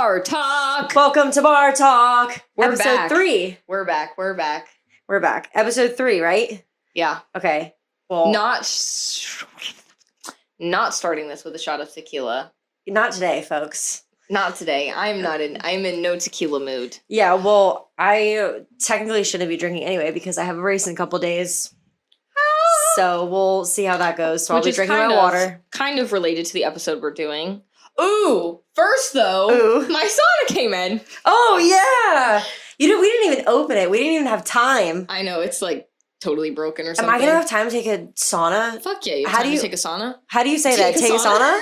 BarTalk. Welcome to BarTalk. We're back. 3. We're back. We're back. Episode 3, right? Yeah. Okay. Well, Not starting this with a shot of tequila. not today, folks. Not today. I'm in no tequila mood. Yeah, well, I technically shouldn't be drinking anyway because I have a race in a couple days. So we'll see how that goes. So I'll be drinking my water. Kind of related to the episode we're doing. Ooh! First, though, my sauna came in. Oh, yeah! We didn't even open it. We didn't even have time. I know, it's like totally broken or something. Am I going to have time to take a sauna? Fuck yeah, you have time to take a sauna? How do you say that? Take a sauna?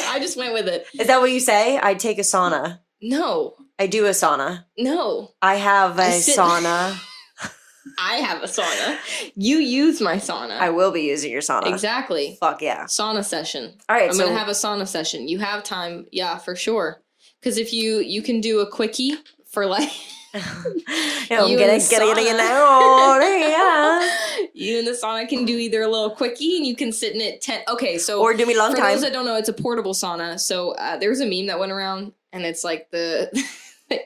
I just went with it. Is that what you say? I take a sauna. No. I do a sauna. No. I have a sauna. I have a sauna. You use my sauna. I will be using your sauna. Exactly. Fuck yeah. Sauna session. All right, I'm going to have a sauna session. You have time. Yeah, for sure. Because if you can do a quickie for like... I'm getting it now. Yeah. You and the sauna can do either a little quickie and you can sit in it 10... Okay, so... Or do me long for time. those that don't know, it's a portable sauna. So there's a meme that went around and it's like they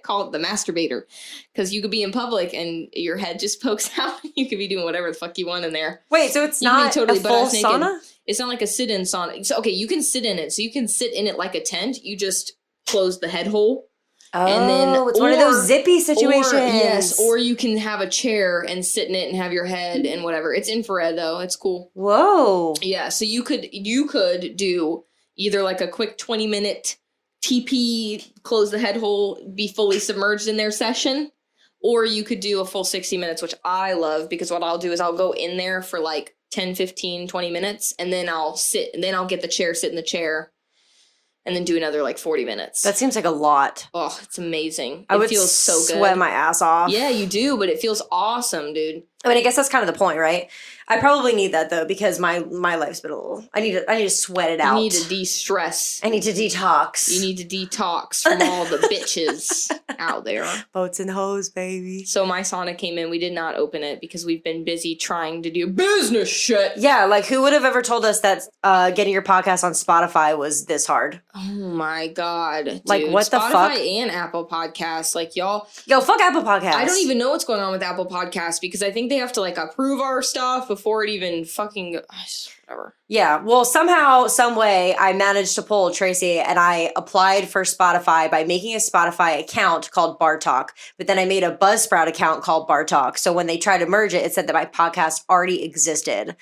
call it the masturbator. Because you could be in public and your head just pokes out. You could be doing whatever the fuck you want in there. Wait, so it's not a full sauna? It's not like a sit-in sauna. So, okay, you can sit in it. So you can sit in it like a tent. You just close the head hole. Oh, and then, it's one of those zippy situations. Or you can have a chair and sit in it and have your head and whatever. It's infrared though. It's cool. Whoa. Yeah, so you could do either like a quick 20-minute TP, close the head hole, be fully submerged in their session, or you could do a full 60 minutes, which I love because what I'll do is I'll go in there for like 10, 15, 20 minutes and then I'll sit and then I'll get the chair, sit in the chair. And then do another like 40 minutes. That seems like a lot. Oh, it's amazing. It feels so good. Sweat my ass off. Yeah, you do, but it feels awesome, dude. I mean, I guess that's kind of the point, right? I probably need that though because my life's been a little. I need to sweat it out. You need to de-stress. I need to detox. You need to detox from all the bitches out there. Boats and hoes, baby. So my sauna came in. We did not open it because we've been busy trying to do business shit. Yeah, like who would have ever told us that getting your podcast on Spotify was this hard? Oh my god, dude. Like what the fuck? Spotify and Apple Podcasts, like y'all. Yo, fuck Apple Podcasts. I don't even know what's going on with Apple Podcasts because I think they have to like approve our stuff before it even fucking whatever. Yeah, well, somehow, some way, I managed to pull Tracy, and I applied for Spotify by making a Spotify account called BarTalk, but then I made a Buzzsprout account called BarTalk. So when they tried to merge it, it said that my podcast already existed.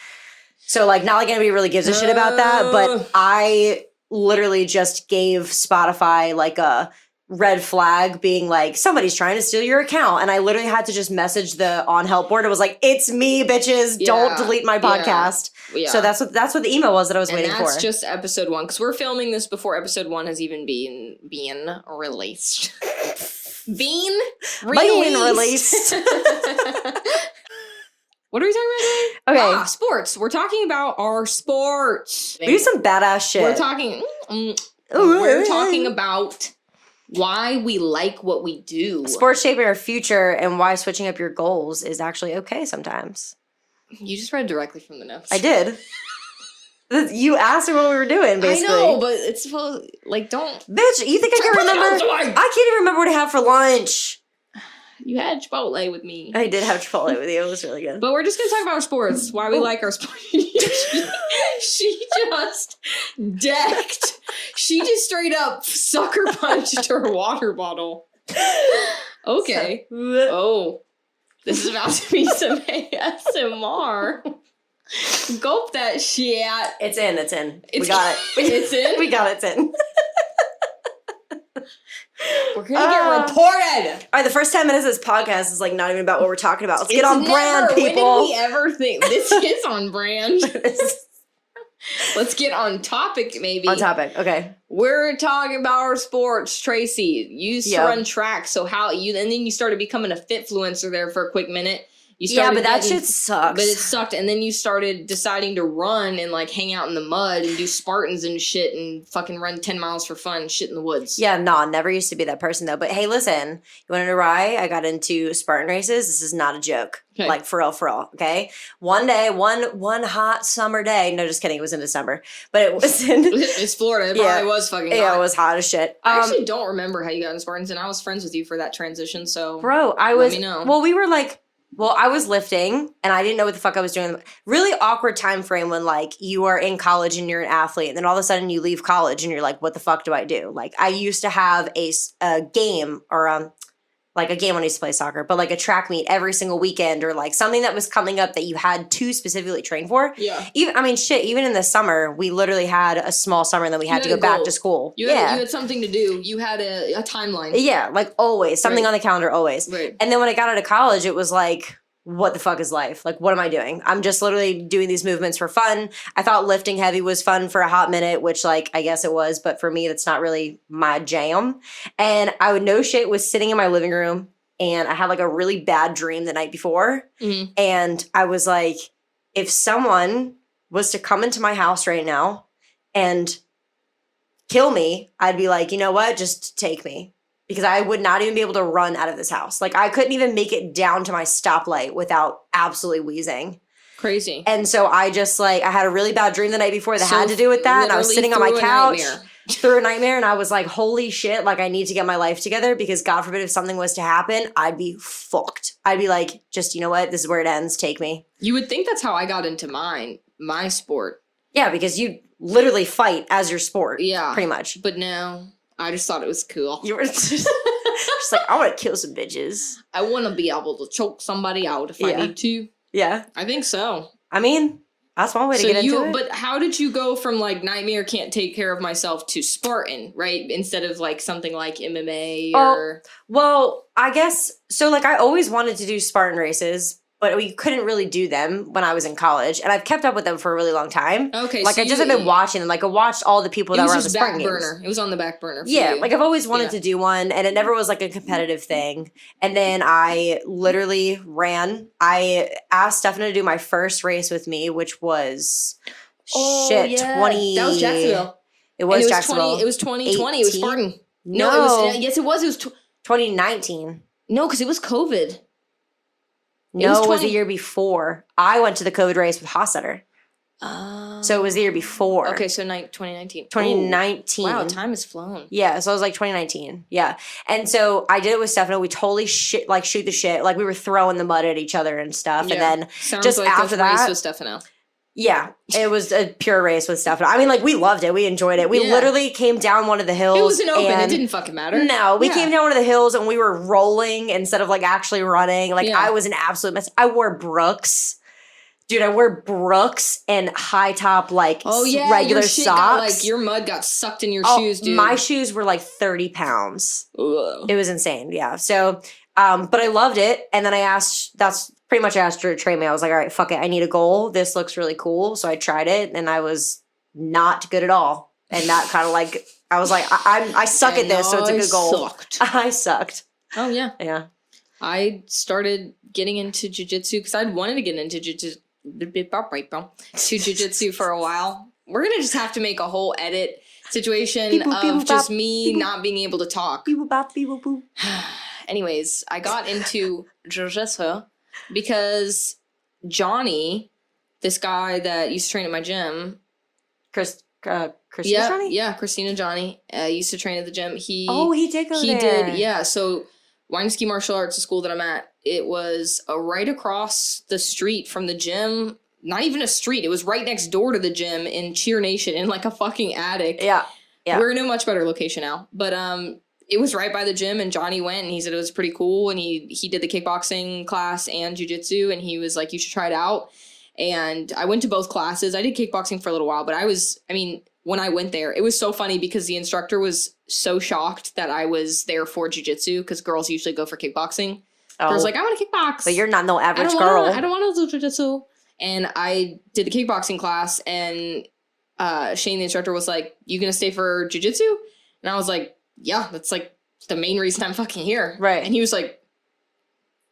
So like, not like anybody really gives a shit about that, but I literally just gave Spotify like a red flag being like, somebody's trying to steal your account. And I literally had to just message the on help board. It was like, it's me, bitches. Yeah, don't delete my podcast. Yeah. So that's what the email was that I was waiting for. That's just episode 1. Because we're filming this before episode 1 has even been released. Being released. What are we talking about today? Okay. Sports. We're talking about our sports. We do some badass shit. We're talking about why we like what we do. Sports shaping our future and why switching up your goals is actually okay sometimes. You just read directly from the notes. I did. You asked me what we were doing, basically. I know, but it's like, don't. Bitch, you think I can remember? I can't even remember what I had for lunch. You had Chipotle with me. I did have Chipotle with you. It was really good. But we're just going to talk about our sports. Why we like our sports. She just decked. She just straight up sucker punched her water bottle. Okay. Oh. This is about to be some ASMR. Gulp that shit. It's in. We got it. It's in? We got it. It's in. We're going to get reported. All right, the first 10 minutes of this podcast is like not even about what we're talking about. Let's get on brand, people. When did we ever think this is on brand? Let's get on topic, maybe. On topic, okay. We're talking about our sports, Tracy. You used to run track, so and then you started becoming a fitfluencer there for a quick minute. You Yeah, started but that getting- shit sucks. But it sucked, and then you started deciding to run and like hang out in the mud and do Spartans and shit and fucking run 10 miles for fun, shit in the woods. Yeah, no, never used to be that person though. But hey, listen, you want to know why I got into Spartan races? This is not a joke. Okay. Like for real, okay? One day, one hot summer day. No, just kidding. It was in December, but it was in. It's Florida. It probably was fucking hot. Yeah, it was hot as shit. I actually don't remember how you got into Spartans, and I was friends with you for that transition, so... Bro, I let was. me know. Well, we were like. Well, I was lifting and I didn't know what the fuck I was doing. Really awkward time frame when like you are in college and you're an athlete and then all of a sudden you leave college and you're like, what the fuck do I do? Like I used to have a game or like a game when I used to play soccer, but like a track meet every single weekend or like something that was coming up that you had to specifically train for. Yeah. Even in the summer, we literally had a small summer and then we had to go back to school. You had something to do. You had a timeline. Yeah, like always. Something Right. on the calendar always. Right. And then when I got out of college, it was like, what the fuck is life? Like, what am I doing? I'm just literally doing these movements for fun. I thought lifting heavy was fun for a hot minute, which like, I guess it was, but for me, that's not really my jam. And I would no shit was sitting in my living room and I had like a really bad dream the night before. Mhm. And I was like, if someone was to come into my house right now and kill me, I'd be like, you know what? Just take me. Because I would not even be able to run out of this house. Like I couldn't even make it down to my stoplight without absolutely wheezing. Crazy. And so I just like, I had a really bad dream the night before that had to do with that. And I was literally sitting on my through a couch nightmare. through a nightmare and I was like, holy shit, like I need to get my life together because God forbid if something was to happen, I'd be fucked. I'd be like, just, you know what? This is where it ends. Take me. You would think that's how I got into my sport. Yeah, because you literally fight as your sport. Yeah. Pretty much. But no, I just thought it was cool. You were just like, I want to kill some bitches. I want to be able to choke somebody out if I Yeah. need to. Yeah. I think so. I mean, that's one way to get into it. But how did you go from like nightmare can't take care of myself to Spartan, right? Instead of like something like MMA or Well, I guess so. Like, I always wanted to do Spartan races, but we couldn't really do them when I was in college, and I've kept up with them for a really long time. okay. Like, so I just have been watching them. Like, I watched all the people It that was were on the just Spartan back games. burner. It was on the back burner. For Yeah, you. like I've always wanted Yeah. to do one, and it never was like a competitive thing. And then I literally ran. I asked Stefano to do my first race with me, which was 20. That was Jacksonville. It was And Jacksonville. It was 2020. It was 18? Spartan. No, it was. Yes, it was. It was. 2019. No, because it was COVID. No, was it was the 20 year before. I went to the COVID race with Hossetter. So it was the year before. Okay, so 2019. 2019. Wow, time has flown. Yeah, so it was like 2019. Yeah. And so I did it with Stefano. We totally shoot the shit. Like we were throwing the mud at each other and stuff. Yeah. And then Sounds just like after a race that- with Stefano. yeah, it was a pure race with Stefano. I mean, like we loved it. We enjoyed it. We Yeah. literally came down one of the hills. It was an open. It and- didn't fucking matter. No, we Yeah. came down one of the hills and we were rolling instead of like actually running. Like Yeah. I was an absolute mess. I wore Brooks. Dude, I wore Brooks and high top like regular your shit socks. got, like your mud got sucked in your shoes, dude. My shoes were like 30 pounds. Ugh. It was insane. Yeah. So, but I loved it. And then I asked her to train me. I was like, all right, fuck it. I need a goal. This looks really cool. So I tried it and I was not good at all. And that kind of like, I was like, I suck at this. So it's a good goal. Sucked. I sucked. Oh yeah. Yeah. I started getting into jiu-jitsu because I'd wanted to get into jiu-jitsu for a while. We're gonna just have to make a whole edit situation Beep boop, beep of boop, just bop, me beep boop. not being able to talk. Beep boop bop, beep boop boop. Anyways, I got into jiu-jitsu because Johnny, this guy that used to train at my gym, Christina yeah, Johnny? yeah, Christina Johnny, used to train at the gym. He did go he there. did, yeah. So Wineski Martial Arts, the school that I'm at, it was right across the street from the gym. Not even a street. It was right next door to the gym in Cheer Nation in like a fucking attic. Yeah. Yeah. We're in a much better location now. But it was right by the gym and Johnny went and he said it was pretty cool. And he did the kickboxing class and jiu-jitsu and he was like, you should try it out. And I went to both classes. I did kickboxing for a little while, but when I went there, it was so funny because the instructor was so shocked that I was there for jiu-jitsu because girls usually go for kickboxing. Oh. Girls like, I want to kickbox. But you're not no average I girl. don't want to do jiu-jitsu. And I did the kickboxing class and Shane, the instructor, was like, you gonna stay for jiu-jitsu? And I was like, yeah, that's like the main reason I'm fucking here. Right. And he was like,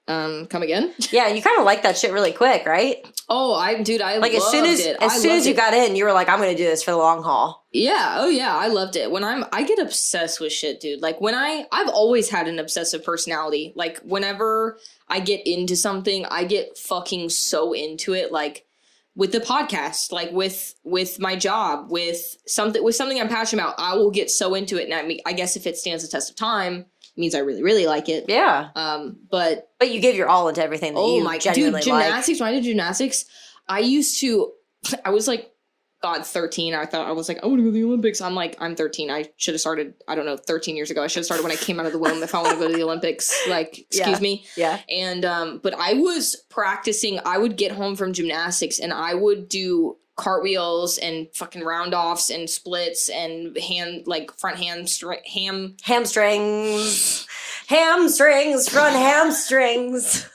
Come again? Yeah, you kind of like that shit really quick, right? Oh, I Like as soon as you got in, you were like, I'm going to do this for the long haul. Yeah. Oh yeah. I loved it. I get obsessed with shit, dude. Like I've always had an obsessive personality. Like whenever I get into something, I get fucking so into it. Like with the podcast, like with my job, with something I'm passionate about, I will get so into it. And I guess if it stands the test of time, it means I really, really like it. Yeah. But you give your all into everything that you genuinely gymnastics, when I did gymnastics, I was like, God, 13. I thought I was like, I want to go to the Olympics. I'm 13. I should have started, I don't know, 13 years ago. I should have started when I came out of the womb if I want to go to the Olympics. Like, excuse me. Yeah. And, but I was practicing. I would get home from gymnastics and I would do cartwheels and fucking round offs and splits and front hamstrings, front hamstrings,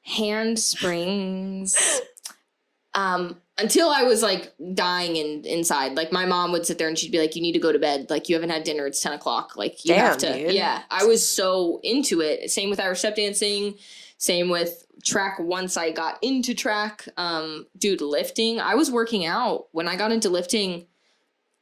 handsprings. Until I was like dying inside. Like my mom would sit there and she'd be like, you need to go to bed. Like you haven't had dinner. It's 10 o'clock. Like you have to. Dude. Yeah. I was so into it. Same with Irish step dancing. Same with track once I got into track. Dude, lifting. I was working out when I got into lifting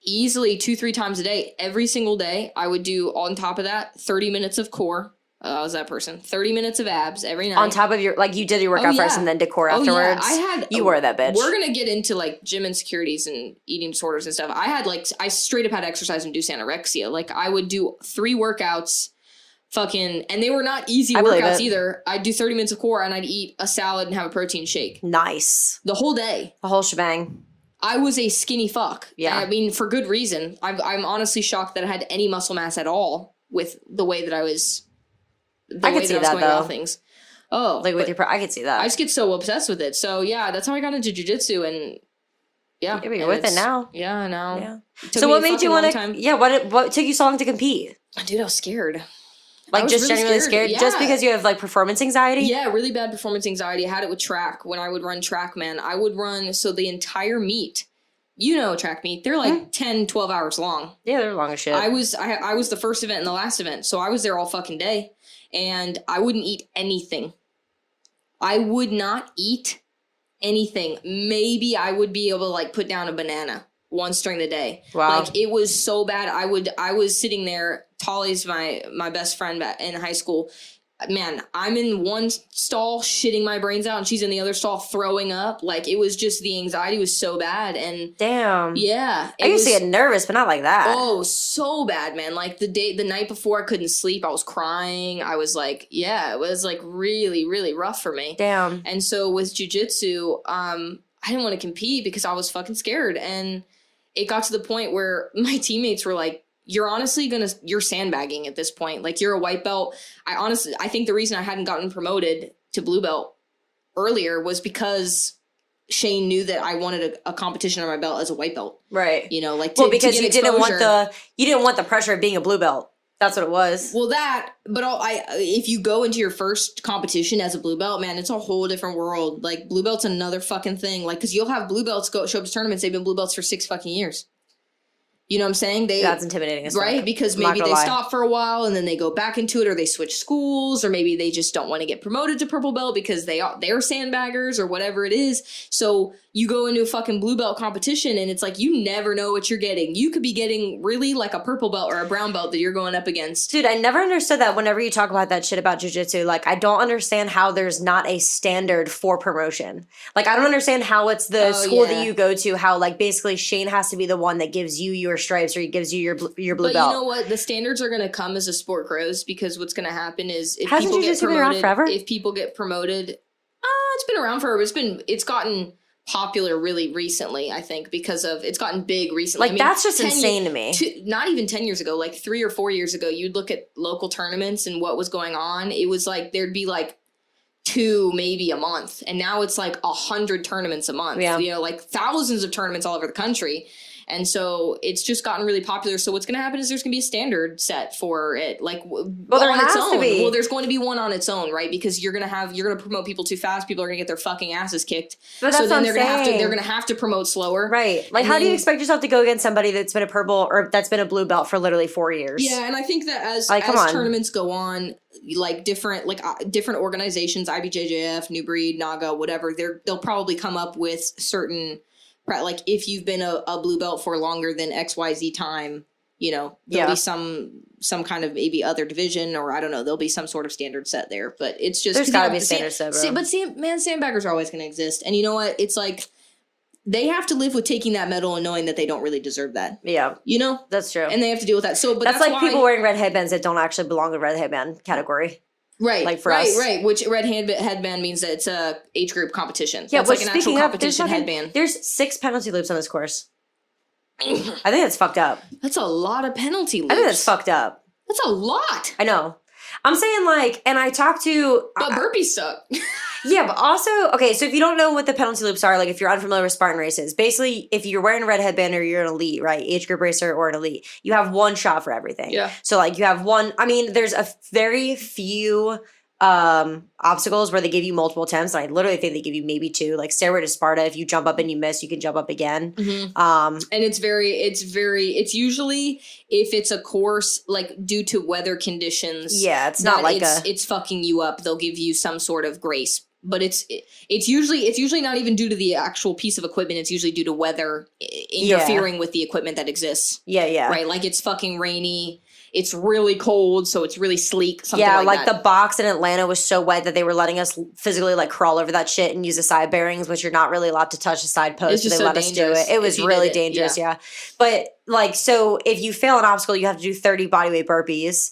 easily 2-3 times a day. Every single day I would do on top of that 30 minutes of core. I was that person. 30 minutes of abs every night. On top of your, like you did your workout first and then did core afterwards. Yeah. You were that bitch. We're going to get into like gym insecurities and eating disorders and stuff. I straight up had exercise-induced anorexia. Like I would do 3 workouts and they were not easy workouts either. I'd do 30 minutes of core and I'd eat a salad and have a protein shake. Nice. The whole day. The whole shebang. I was a skinny fuck. Yeah. I mean, for good reason. I'm honestly shocked that I had any muscle mass at all with the way that I was... I could see that though. Things. Oh, like with I could see that. I just get so obsessed with it. So yeah, that's how I got into jiu-jitsu and yeah. Yeah, you're with it now. Yeah, now. Yeah. So what made you want to? Yeah, what took you so long to compete? Dude, I was scared. Like just really genuinely scared, yeah. Just because you have like performance anxiety? Yeah, really bad performance anxiety. I had it with track. When I would run track, man, I would run the entire meet. You know, track meet, they're like 10, 12 hours long. Yeah, they're long as shit. I was the first event and the last event, so I was there all fucking day. And I wouldn't eat anything. I would not eat anything. Maybe I would be able to like put down a banana once during the day. Wow. Like it was so bad. I was sitting there. Tolly's my best friend in high school. Man, I'm in one stall shitting my brains out and she's in the other stall throwing up. Like it was just, the anxiety was so bad. And damn. Yeah. I used to get nervous, but not like that. Oh, so bad, man. Like the night before I couldn't sleep, I was crying. I was like, yeah, it was like really, really rough for me. Damn. And so with jiu-jitsu, I didn't want to compete because I was fucking scared. And it got to the point where my teammates were like, you're sandbagging at this point. Like you're a white belt. I think the reason I hadn't gotten promoted to blue belt earlier was because Shane knew that I wanted a competition on my belt as a white belt. Right. You know, like because you didn't want the pressure of being a blue belt. That's what it was. Well, if you go into your first competition as a blue belt, man, it's a whole different world. Like blue belt's another fucking thing. Like, cause you'll have blue belts show up to tournaments. They've been blue belts for 6 fucking years. You know what I'm saying? That's intimidating as right? fuck. Because maybe they stop for a while and then they go back into it, or they switch schools, or maybe they just don't want to get promoted to purple belt because they're sandbaggers or whatever it is. So you go into a fucking blue belt competition and it's like you never know what you're getting. You could be getting really like a purple belt or a brown belt that you're going up against. Dude, I never understood that whenever you talk about that shit about jiu-jitsu. Like, I don't understand how there's not a standard for promotion. Like, I don't understand how it's the school that you go to, how like basically Shane has to be the one that gives you your stripes or he gives you your blue belt. But you know what? The standards are going to come as the sport grows, because what's going to happen is if Hasn't people get been around forever? If people get promoted, it's been around forever. It's gotten popular really recently, I think, because of it's gotten big recently. Like, that's just insane to me. Not even 10 years ago, like 3 or 4 years ago, you'd look at local tournaments and what was going on. It was like there'd be like 2 maybe a month, and now it's like 100 tournaments a month. Yeah. You know, like thousands of tournaments all over the country. And so it's just gotten really popular. So what's going to happen is there's going to be a standard set for it, like there on its has to own. be. Well, there's going to be one on its own, right? Because you're going to promote people too fast. People are going to get their fucking asses kicked. But that's so then what they're going to have to promote slower. Right. Like, And how do you then- expect yourself to go against somebody that's been a purple or that's been a blue belt for literally 4 years? Yeah, and I think that as Like, come on. tournaments go on, like different organizations, IBJJF, New Breed, Naga, whatever, they'll probably come up with certain, like if you've been a blue belt for longer than XYZ time, there'll be some kind of maybe other division, or I don't know, there'll be some sort of standard set there. But it's just There's gotta be a standard set, bro. But sandbaggers are always going to exist, and you know what? It's like they have to live with taking that medal and knowing that they don't really deserve that. Yeah. That's true. And they have to deal with that. So, but that's like why, people wearing red headbands that don't actually belong in red headband category. Right. Like for us. Right. Which red headband means that it's a age group competition. Yeah, That's like an actual speaking of, competition headband. There's 6 penalty loops on this course. I think that's fucked up. That's a lot of penalty loops. I think that's fucked up. That's a lot. I know. I'm saying like, and I talked to... But burpees suck. Yeah, but also, okay, so if you don't know what the penalty loops are, like if you're unfamiliar with Spartan races, basically if you're wearing a red headband or you're an elite, right, age group racer or an elite, you have one shot for everything. Yeah. So like you have one, I mean, there's a very few obstacles where they give you multiple attempts, and I literally think they give you maybe 2, like Stairway to Sparta. If you jump up and you miss, you can jump up again. Mm-hmm. And it's usually if it's a course like due to weather conditions. Yeah, it's not like it's fucking you up. They'll give you some sort of grace. But it's usually not even due to the actual piece of equipment. It's usually due to weather interfering with the equipment that exists. Yeah. Right, like it's fucking rainy. It's really cold, so it's really sleek. Something like the box in Atlanta was so wet that they were letting us physically like crawl over that shit and use the side bearings, which you're not really allowed to touch the side post. So they let us do it. It was really dangerous, yeah. But like, so if you fail an obstacle, you have to do 30 bodyweight burpees.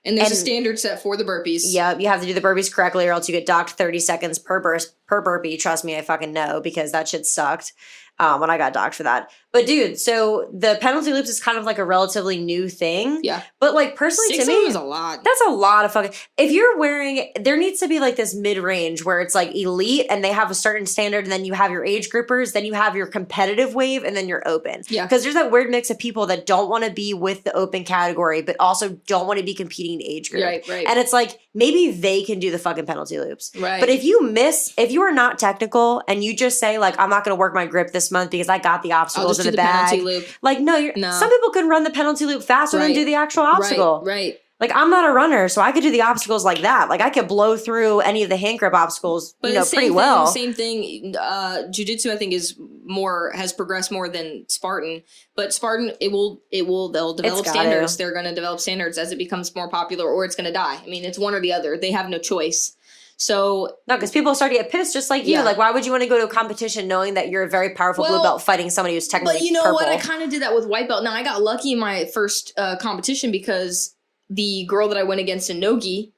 And there's a standard set for the burpees. Yeah, you have to do the burpees correctly, or else you get docked 30 seconds per burpee. Trust me, I fucking know, because that shit sucked when I got docked for that. But dude, so the penalty loops is kind of like a relatively new thing. Yeah. But like personally, 6 to me, is a lot. That's a lot of fucking. If you're wearing, there needs to be like this mid-range where it's like elite and they have a certain standard, and then you have your age groupers, then you have your competitive wave, and then your open. Yeah. Because there's that weird mix of people that don't want to be with the open category, but also don't want to be competing in age group. Right. And it's like, maybe they can do the fucking penalty loops. Right. But if you are not technical and you just say like, I'm not going to work my grip this month because I got the obstacles in the bag. Penalty loop. Like, no, some people can run the penalty loop faster than do the actual obstacle. Right. Like, I'm not a runner, so I could do the obstacles like that. Like, I could blow through any of the hand grip obstacles, pretty well. Same thing. Jiu-jitsu, I think, has progressed more than Spartan. But Spartan, they'll develop standards. They're going to develop standards as it becomes more popular, or it's going to die. I mean, it's one or the other. They have no choice. So no, because people start to get pissed, just like you. Like, why would you want to go to a competition knowing that you're a very powerful blue belt fighting somebody who's technically But you know purple? what? I kind of did that with white belt. Now, I got lucky in my first competition because the girl that I went against in Nogi,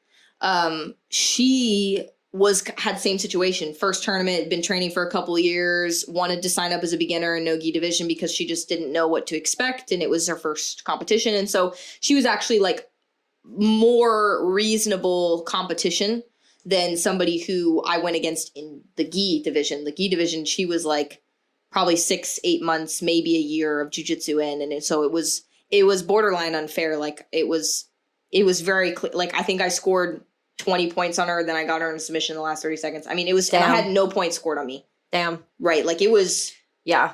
she had the same situation. First tournament, been training for a couple of years, wanted to sign up as a beginner in Nogi division because she just didn't know what to expect, and it was her first competition. And so she was actually like more reasonable competition than somebody who I went against in the gi division. The gi division, she was like probably 6-8 months, maybe a year of jiu-jitsu in. And so it was borderline unfair. Like it was very clear. Like I think I scored 20 points on her. Then I got her in a submission in the last 30 seconds. I mean, I had no points scored on me. Damn. Right. Like it was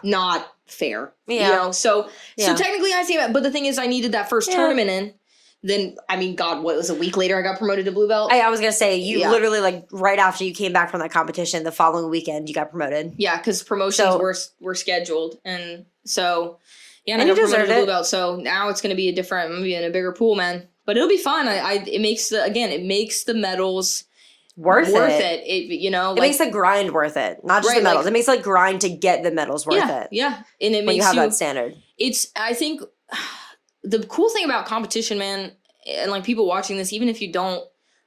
not fair. Yeah. So technically I see it, but the thing is I needed that first tournament in. Then, I mean, God, what was a week later I got promoted to blue belt? I was going to say, you literally, like, right after you came back from that competition, the following weekend, you got promoted. Yeah, because promotions were scheduled. And so, and I you got promoted to it. blue belt. So now it's going to be I'm going to be in a bigger pool, man. But it'll be fun. It makes the medals worth it. It makes the grind worth it. Not just the medals. It makes the grind to get the medals worth it. Yeah. And it makes when you have that standard. I think the cool thing about competition, man, and like people watching this, even if you don't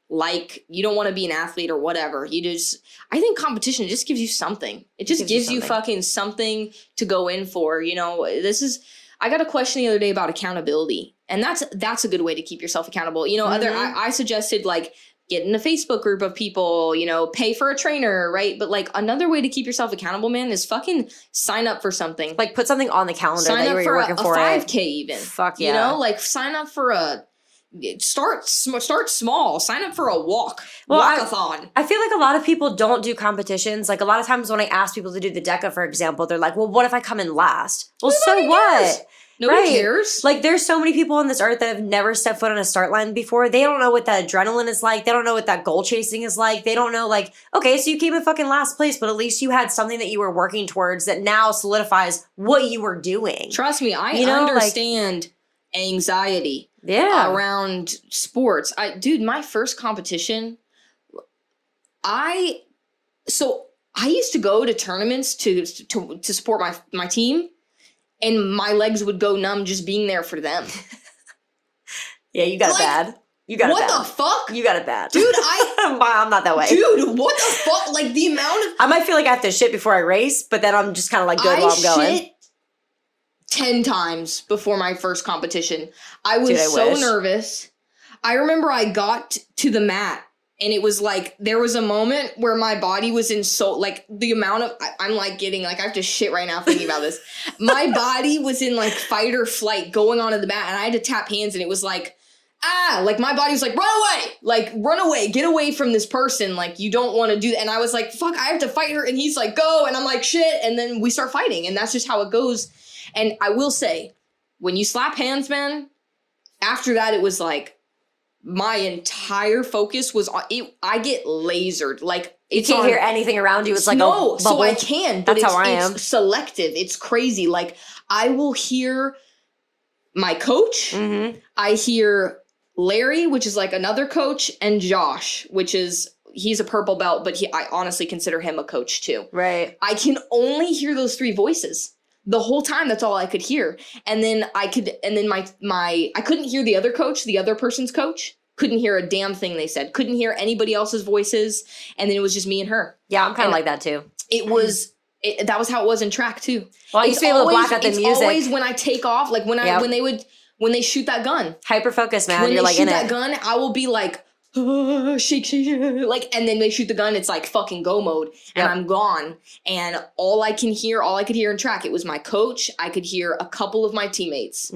want to be an athlete or whatever, I think competition just gives you something. It just gives you fucking something to go in for. I got a question the other day about accountability, and that's a good way to keep yourself accountable. I suggested like get in a Facebook group of people, you know, pay for a trainer, right? But like another way to keep yourself accountable, man, is fucking sign up for something. Like put something on the calendar Sign that up you're for working a for 5K even. Fuck yeah. You know, like sign up for start small. Sign up for a walkathon. I feel like a lot of people don't do competitions. Like a lot of times when I ask people to do the DECA, for example, they're like, well, what if I come in last? Well, so what? Nobody cares. Like there's so many people on this earth that have never stepped foot on a start line before. They don't know what that adrenaline is like. They don't know what that goal chasing is like. They don't know like, okay, so you came in fucking last place, but at least you had something that you were working towards that now solidifies what you were doing. Trust me, I understand anxiety around sports. Dude, my first competition, I used to go to tournaments to support my team. And my legs would go numb just being there for them. Yeah, you got it bad. You got it bad. What the fuck? You got it bad. Dude, I'm not that way. Dude, what the fuck? Like the amount of... I might feel like I have to shit before I race, but then I'm just kind of like good while I'm going. I shit 10 times before my first competition. I was so nervous. I remember I got to the mat. And it was like, there was a moment where my body was in like the amount of, I'm like getting, like I have to shit right now thinking about this. My body was in like fight or flight going onto the mat and I had to tap hands and it was like, like my body was like, run away, get away from this person. Like you don't want to do that. And I was like, fuck, I have to fight her. And he's like, go. And I'm like, shit. And then we start fighting and that's just how it goes. And I will say, when you slap hands, man, after that, it was like, my entire focus was on it. I get lasered. Like you can't hear anything around you. It's like no, so I can. But that's how I am. It's selective. It's crazy. Like I will hear my coach. Mm-hmm. I hear Larry, which is like another coach, and Josh, which is he's a purple belt, but I honestly consider him a coach too. Right. I can only hear those three voices. The whole time, that's all I could hear. And then I couldn't hear the other coach, the other person's coach. Couldn't hear a damn thing they said. Couldn't hear anybody else's voices. And then it was just me and her. Yeah, I'm kind of like that too. That was how it was in track too. Well, I used to be able to black out the music. It's always when I take off, like when they shoot that gun. Hyper focus, man. When you're like shoot in that it. gun, I will be like, shake, like, and then they shoot the gun. It's like fucking go mode, and I'm gone. And all I could hear in track, it was my coach. I could hear a couple of my teammates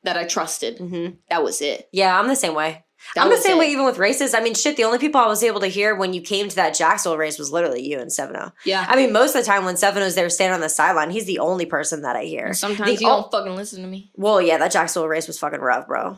that I trusted. Mm-hmm. That was it. Yeah, I'm the same way. I'm the same way even with races. I mean, shit, the only people I was able to hear when you came to that Jacksonville race was literally you and Stefano. Yeah. I mean, most of the time when Stefano's there standing on the sideline, he's the only person that I hear. Sometimes you don't fucking listen to me. Well, yeah, that Jacksonville race was fucking rough, bro.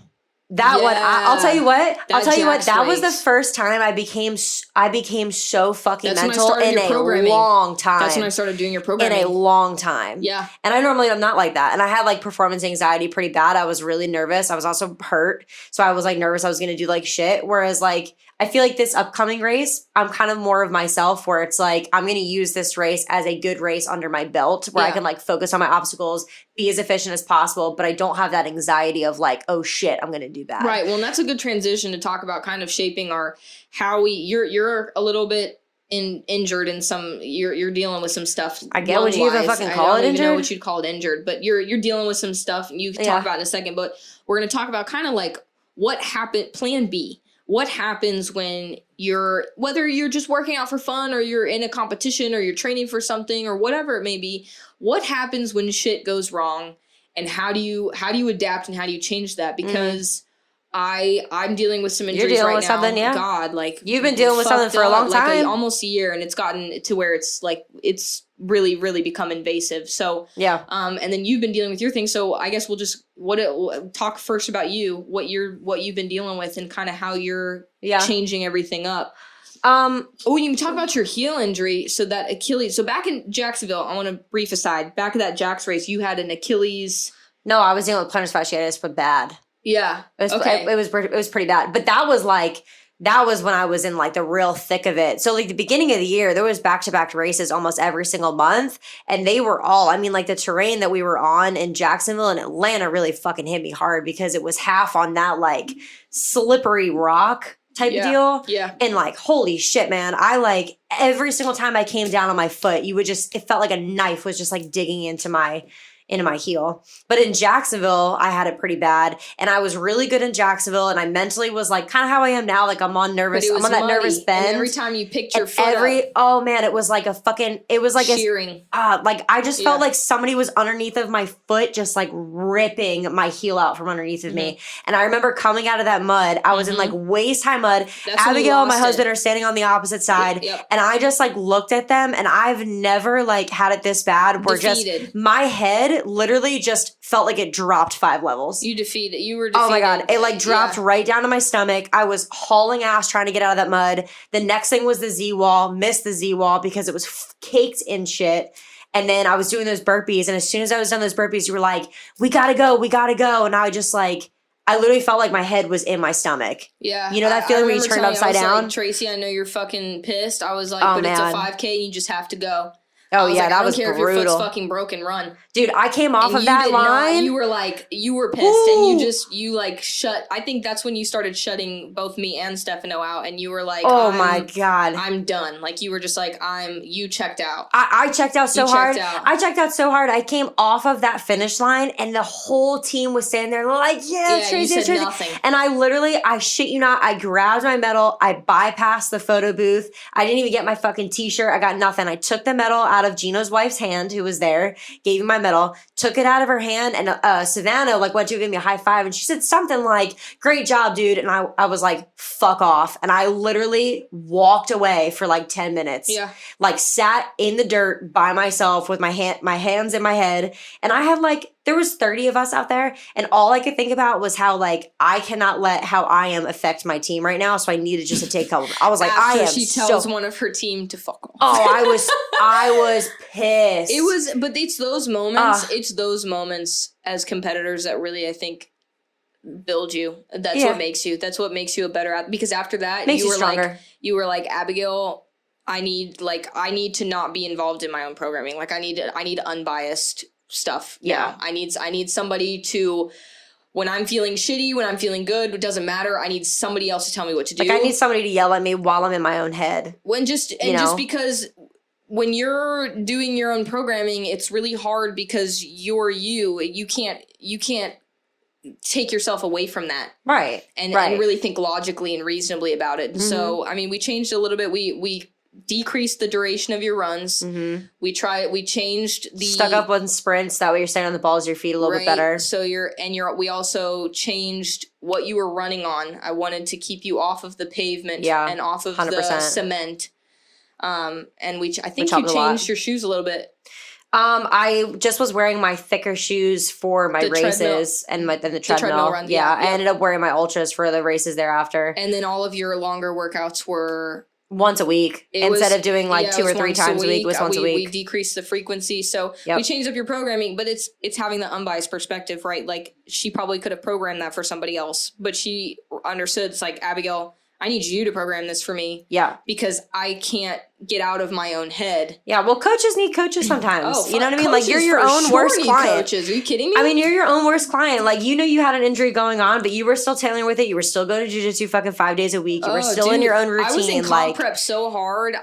That one, I'll tell you what. That was the first time I became so fucking mental in a long time. That's when I started doing your programming. In a long time. Yeah. And I normally am not like that. And I had like performance anxiety pretty bad. I was really nervous. I was also hurt. So I was like nervous I was going to do like shit. Whereas like, I feel like this upcoming race, I'm kind of more of myself where it's like, I'm going to use this race as a good race under my belt where I can like focus on my obstacles, be as efficient as possible, but I don't have that anxiety of like, oh shit, I'm going to do that. Right. Well, and that's a good transition to talk about kind of shaping you're a little bit injured in some, you're dealing with some stuff. I get what you even fucking call it injured. I don't even know what you'd call it injured, but you're dealing with some stuff and you can talk about in a second, but we're going to talk about kind of like what happened, plan B. What happens when whether you're just working out for fun or you're in a competition or you're training for something or whatever it may be, what happens when shit goes wrong and how do you adapt and how do you change that? Because I'm dealing with some injuries You're dealing right with now. something, yeah. God, like you've been dealing with something for a long time, like almost a year, and it's gotten to where it's like it's really, really become invasive. So yeah. And then you've been dealing with your thing. So I guess we'll just talk first about you, what you've been dealing with, and kind of how you're changing everything up. You can talk about your heel injury. So that Achilles. So back in Jacksonville, I want to brief aside. Back at that Jax race, you had an Achilles. No, I was dealing with plantar fasciitis, but bad. Yeah. It was pretty bad. But that was when I was in like the real thick of it. So like the beginning of the year, there was back-to-back races almost every single month. And they were all, I mean, like the terrain that we were on in Jacksonville and Atlanta really fucking hit me hard because it was half on that like slippery rock type of deal. Yeah. And like, holy shit, man. I like every single time I came down on my foot, it felt like a knife was just like digging into my into my heel. But in Jacksonville, I had it pretty bad. And I was really good in Jacksonville. And I mentally was like kind of how I am now. Like I'm on nervous. I'm on that nervous bend. And every time you picked your foot up, oh man, it was like a fucking, it was like shearing. Like I just felt like somebody was underneath of my foot, just like ripping my heel out from underneath of me. And I remember coming out of that mud. I was in like waist high mud. Abigail and my husband are standing on the opposite side. And I just like looked at them, and I've never like had it this bad where just my head literally just felt like it dropped 5 levels. You were defeated. Oh my God. It like dropped right down to my stomach. I was hauling ass trying to get out of that mud. The next thing was the Z wall. Missed the Z wall because it was caked in shit. And then I was doing those burpees. And as soon as I was done those burpees, you were like, we gotta go. We gotta go. And I just like, I literally felt like my head was in my stomach. Yeah. You know that feeling when you turned upside down? Like, Tracy, I know you're fucking pissed. I was like, but it's a 5K and you just have to go. Oh yeah, that was brutal. I don't care if your foot's fucking broken, run. Dude, I came off of that line. You were pissed. Ooh. And you like shut. I think that's when you started shutting both me and Stefano out. And you were like, oh my God, I'm done. Like you were just like, you checked out. I checked out so hard. I checked out so hard. I came off of that finish line and the whole team was standing there like, Tracy, you said nothing. And I shit you not, I grabbed my medal. I bypassed the photo booth. I didn't even get my fucking t-shirt. I got nothing. I took the medal out of Gino's wife's hand, who was there, gave me my medal, took it out of her hand, and Savannah like went to give me a high five, and she said something like, great job, dude. And I was like, fuck off. And I literally walked away for like 10 minutes. Yeah. Like sat in the dirt by myself with my hands in my head. And I had like, there was 30 of us out there, and all I could think about was how like I cannot let how I am affect my team right now. So I needed just to take cover. I was like, she tells one of her team to fuck off. Oh, I was pissed. But it's those moments. It's those moments as competitors that really, I think, build you. That's what makes you. That's what makes you a better athlete. Because after that, you were like, Abigail, I need to not be involved in my own programming. Like I need unbiased stuff. Yeah. I need somebody to, when I'm feeling shitty, when I'm feeling good, it doesn't matter. I need somebody else to tell me what to do. Like I need somebody to yell at me while I'm in my own head. Just because when you're doing your own programming, it's really hard because you're you. You can't take yourself away from that. Right. And really think logically and reasonably about it. Mm-hmm. So, I mean, we changed a little bit. We decreased the duration of your runs. Mm-hmm. We changed the stuck up on sprints. That way you're staying on the balls of your feet a little bit better. So we also changed what you were running on. I wanted to keep you off of the pavement and off of 100%. The cement. And I think you changed your shoes a little bit. I just was wearing my thicker shoes for my races and then the treadmill run. Yeah, I ended up wearing my ultras for the races thereafter. And then all of your longer workouts were once a week instead of doing like 2 or 3 times a week. It was once a week. We decreased the frequency, so we changed up your programming. But it's having the unbiased perspective, right? Like she probably could have programmed that for somebody else, but she understood. It's like, Abigail, I need you to program this for me. Yeah. Because I can't get out of my own head. Yeah, well, coaches need coaches sometimes. You know what I mean? Like, you're your own worst client. Coaches. Are you kidding me? I mean, you're your own worst client. Like, you had an injury going on, but you were still tailing with it. You were still going to jiu-jitsu fucking 5 days a week. You were still in your own routine. I was in comp prep so hard.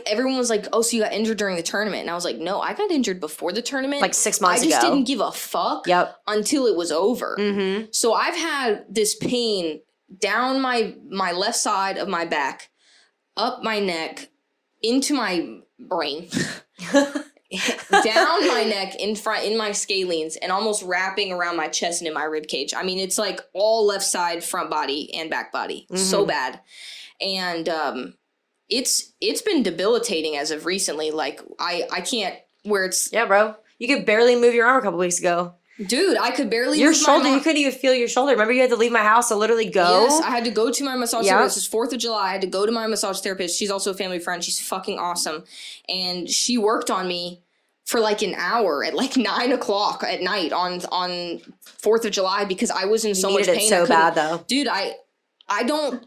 Everyone was like, oh, so you got injured during the tournament. And I was like, no, I got injured before the tournament. Like 6 months ago. I just didn't give a fuck until it was over. Mm-hmm. So I've had this pain down my left side of my back, up my neck, into my brain, down my neck, in my scalenes, and almost wrapping around my chest and in my rib cage. I mean, it's like all left side, front body, and back body. Mm-hmm. So bad. And it's been debilitating as of recently. Like I can't, where it's... Yeah, bro. You could barely move your arm a couple weeks ago. Dude, I could barely your shoulder. You couldn't even feel your shoulder. Remember, you had to leave my house to literally go. Yes, I had to go to my massage therapist. It's 4th of July. I had to go to my massage therapist. She's also a family friend. She's fucking awesome, and she worked on me for like an hour at like 9 o'clock at night on 4th of July because I was in so much pain. It so bad though, dude. I don't.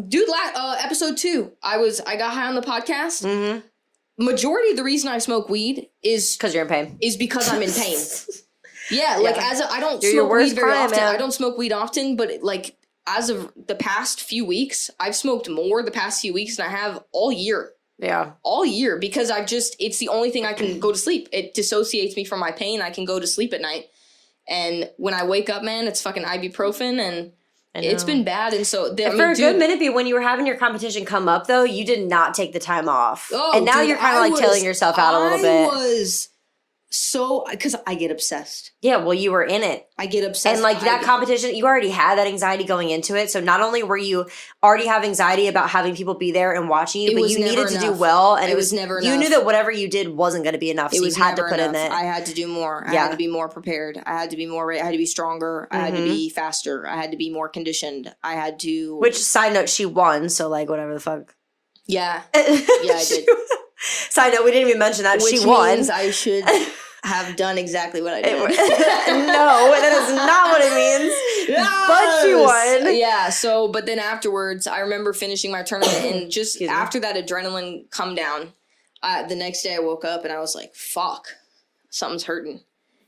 Dude, episode 2, I got high on the podcast. Mm-hmm. Majority of the reason I smoke weed is because you're in pain. Is because I'm in pain. Yeah, like I don't smoke weed very often. Man. I don't smoke weed often, but like as of the past few weeks, I've smoked more the past few weeks than I have all year. all year because it's the only thing I can go to sleep. It dissociates me from my pain. I can go to sleep at night. And when I wake up, man, it's fucking ibuprofen and it's been bad. And so for a good minute, when you were having your competition come up, though, you did not take the time off. And now you're kind of like tailing yourself out a little bit. I was so, because I get obsessed. Yeah, well, you were in it. I get obsessed. And like that competition, you already had that anxiety going into it. So not only were you already have anxiety about having people be there and watching you, but you needed to do well. And it was never enough. You knew that whatever you did wasn't going to be enough. So you had to put in it. I had to do more. I had to be more prepared. I had to be more, I had to be stronger. I had to be faster. I had to be more conditioned. I had to. Which, side note, she won. So like whatever the fuck. Yeah. Yeah, I did. Side note, we didn't even mention that. Which she won. Means I should have done exactly what I did. No, that is not what it means. Yes! But she won. Yeah, so, but then afterwards, I remember finishing my tournament and just after that adrenaline come down, the next day I woke up and I was like, fuck, something's hurting.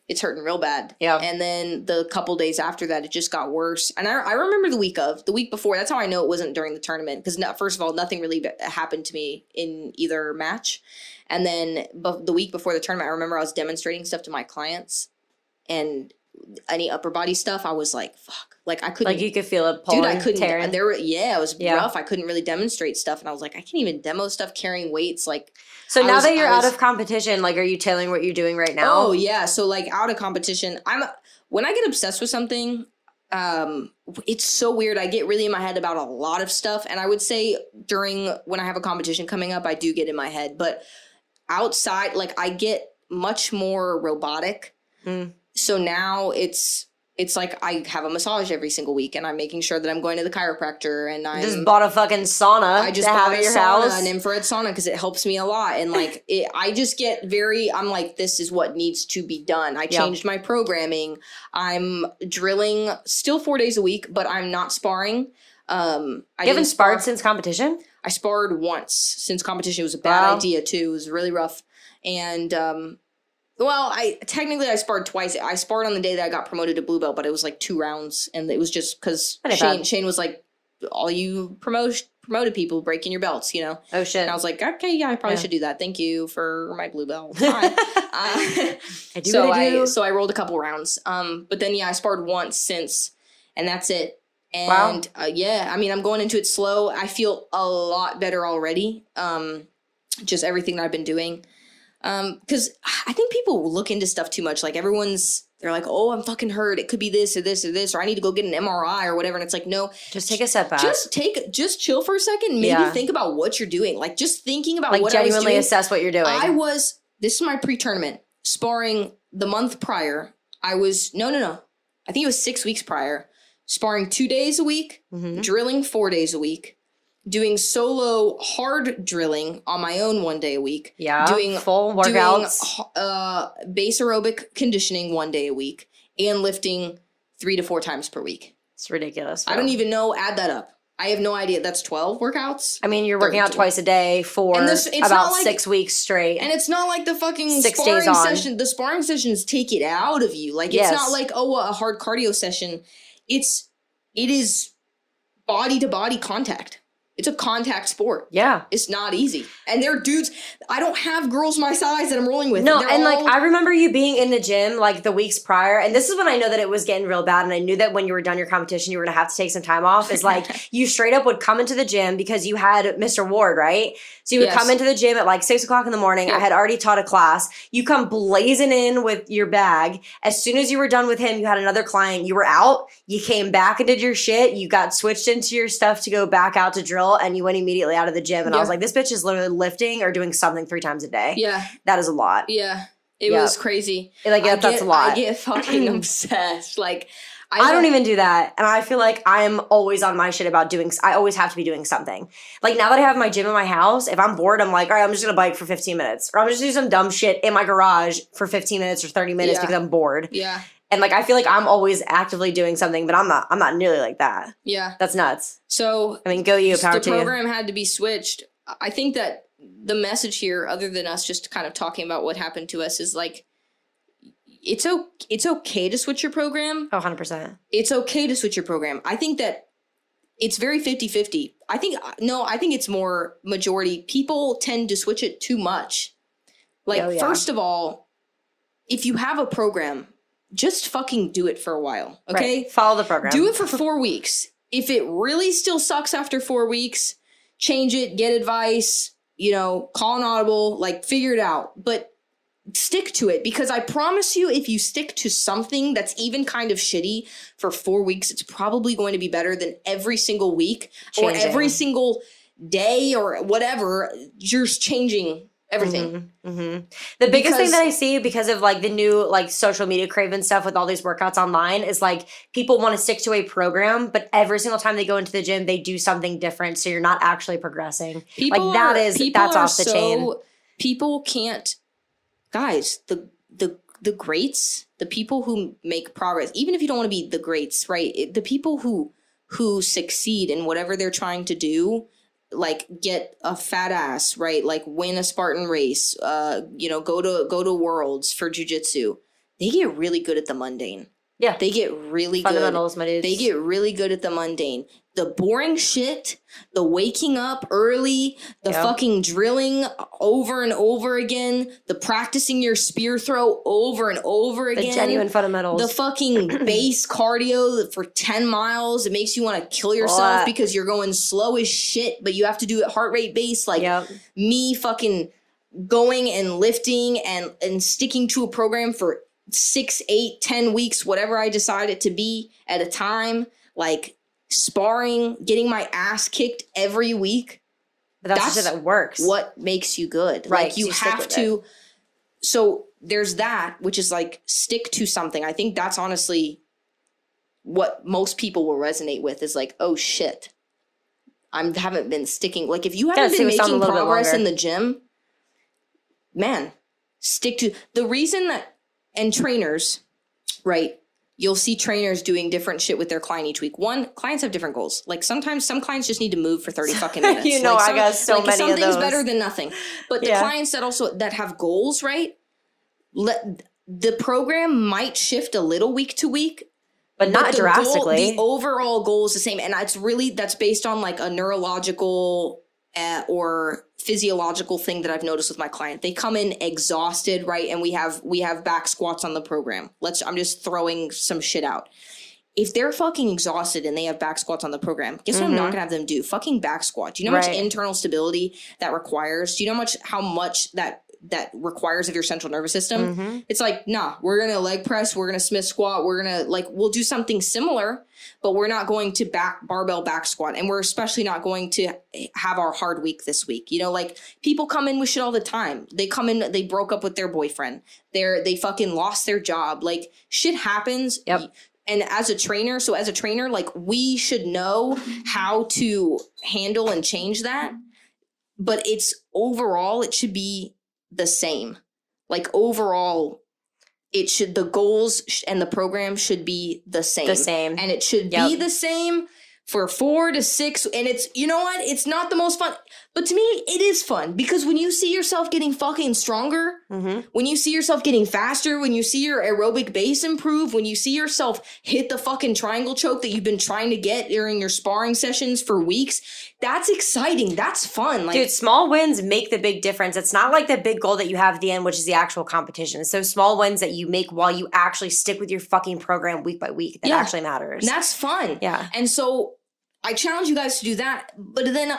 It's hurting real bad. Yeah. And then the couple days after that, it just got worse. And I remember the week before, that's how I know it wasn't during the tournament. Because first of all, nothing really happened to me in either match. And then the week before the tournament, I remember I was demonstrating stuff to my clients. And any upper body stuff, I was like, fuck. Like I couldn't. Like you could feel it pulling, dude, I couldn't. Tearing. It was rough. I couldn't really demonstrate stuff. And I was like, I can't even demo stuff carrying weights. Like, so now that you're out of competition, like, are you tailoring what you're doing right now? Oh yeah. So like out of competition, when I get obsessed with something, it's so weird. I get really in my head about a lot of stuff. And I would say when I have a competition coming up, I do get in my head, but outside, like I get much more robotic. So now it's like I have a massage every single week and I'm making sure that I'm going to the chiropractor and I just bought a fucking sauna. I just bought a sauna, an infrared sauna because it helps me a lot. And like I just get I'm like, this is what needs to be done. I changed my programming. I'm drilling still 4 days a week, but I'm not sparring. You haven't sparred since competition? I sparred once since competition. It was a bad idea too. It was really rough. And well, I sparred twice. I sparred on the day that I got promoted to blue belt, but it was like 2 rounds, and it was just because Shane was like, "All you promoted people breaking your belts, you know." Oh shit! And I was like, "Okay, yeah, I probably should do that. Thank you for my blue belt." So I rolled a couple rounds. But then I sparred once since, and that's it. And I mean, I'm going into it slow. I feel a lot better already. Just everything that I've been doing. Because I think people look into stuff too much. Like they're like, oh, I'm fucking hurt. It could be this or this or this, or I need to go get an MRI or whatever. And it's like, no, just take a step back. Just chill for a second. Maybe think about what you're doing. Like just thinking about what I was doing. Genuinely assess what you're doing. This is my pre-tournament sparring the month prior. I was, no. I think it was 6 weeks prior, sparring 2 days a week, drilling 4 days a week. Doing solo hard drilling on my own 1 day a week. Yeah. Doing full workouts. Doing base aerobic conditioning 1 day a week. And lifting 3 to 4 times per week. It's ridiculous. Bro. I don't even know. Add that up. I have no idea. That's 12 workouts. I mean, you're working out twice a day for about 6 weeks straight. And it's not like the fucking 6 sparring days on. session. The sparring sessions take it out of you. Like, it's not like, a hard cardio session. It is body to body contact. It's a contact sport. Yeah. It's not easy. And they're dudes. I don't have girls my size that I'm rolling with. No, and like I remember you being in the gym like the weeks prior. And this is when I know that it was getting real bad. And I knew that when you were done your competition, you were going to have to take some time off. Is like you straight up would come into the gym because you had Mr. Ward, right? So you would come into the gym at like 6 o'clock in the morning. I had already taught a class. You come blazing in with your bag. As soon as you were done with him, you had another client. You were out. You came back and did your shit. You got switched into your stuff to go back out to drill. And you went immediately out of the gym. And I was like, this bitch is literally lifting or doing something 3 times a day. Yeah. That is a lot. Yeah. It was crazy. That's a lot. I get fucking obsessed. Like, I don't even do that. And I feel like I'm always on my shit about I always have to be doing something. Like now that I have my gym in my house, if I'm bored, I'm like, all right, I'm just going to bike for 15 minutes. Or I'm just going to do some dumb shit in my garage for 15 minutes or 30 minutes because I'm bored. Yeah. And like I feel like I'm always actively doing something, but I'm not nearly like that. Yeah. That's nuts. So I mean, go you, power to you. The program had to be switched. I think that the message here, other than us just kind of talking about what happened to us, is like it's okay to switch your program. Oh, 100%. It's okay to switch your program. I think that it's very 50-50. I think it's more majority. People tend to switch it too much. Like, first of all, if you have a program, just fucking do it for a while. Okay. Right. Follow the program. Do it for 4 weeks. If it really still sucks after 4 weeks, change it, get advice, call an audible, like figure it out. But stick to it, because I promise you, if you stick to something that's even kind of shitty for 4 weeks, it's probably going to be better than every single week or every single day or whatever. You're changing everything. The biggest thing that I see because of like the new like social media craven stuff with all these workouts online is like people want to stick to a program, but every single time they go into the gym, they do something different. So you're not actually progressing. That's off the chain. People can't. Guys, the greats, the people who make progress, even if you don't want to be the greats, right? The people who succeed in whatever they're trying to do, like get a fat ass, right? Like win a Spartan race, go to Worlds for jiu-jitsu. They get really good at the mundane. Yeah. They get really fundamentals, my dudes. They get really good at the mundane. The boring shit, the waking up early, the fucking drilling over and over again, the practicing your spear throw over and over again. The genuine fundamentals. The fucking base cardio for 10 miles. It makes you want to kill yourself because you're going slow as shit, but you have to do it heart rate based. Like me fucking going and lifting and sticking to a program for 6, 8, 10 weeks, whatever I decide it to be at a time, like sparring, getting my ass kicked every week. But that's that works. What makes you good. Right. Like you have to. So there's that, which is like stick to something. I think that's honestly what most people will resonate with is like, oh shit, I haven't been sticking. Like if you haven't been making progress in the gym, man, stick to the reason that. And trainers, right? You'll see trainers doing different shit with their client each week. One, clients have different goals. Like sometimes some clients just need to move for 30 fucking minutes. I got so many of those. Something's better than nothing. But the clients that have goals, right? The program might shift a little week to week. But not drastically. The overall goal is the same. And that's based on like a neurological or physiological thing that I've noticed with my client. They come in exhausted, right? And we have back squats on the program. I'm just throwing some shit out. If they're fucking exhausted and they have back squats on the program, guess what I'm not gonna have them do? Fucking back squat. Do you know how much internal stability that requires? Do you know how much that requires of your central nervous system? It's like, nah, we're gonna leg press, we're gonna Smith squat, we're gonna we'll do something similar, but we're not going to barbell back squat, and we're especially not going to have our hard week this week. Like people come in with shit all the time. They come in, they broke up with their boyfriend, they fucking lost their job, like shit happens. And as a trainer, like we should know how to handle and change that, but it should be the same. Like overall, the goals and the program should be the same. And it should be the same for 4 to 6. And it's, you know what? It's not the most fun. But to me, it is fun because when you see yourself getting fucking stronger, when you see yourself getting faster, when you see your aerobic base improve, when you see yourself hit the fucking triangle choke that you've been trying to get during your sparring sessions for weeks, that's exciting. That's fun. Like, dude, small wins make the big difference. It's not like the big goal that you have at the end, which is the actual competition. It's those small wins that you make while you actually stick with your fucking program week by week that actually matters. And that's fun. Yeah. And so I challenge you guys to do that. But then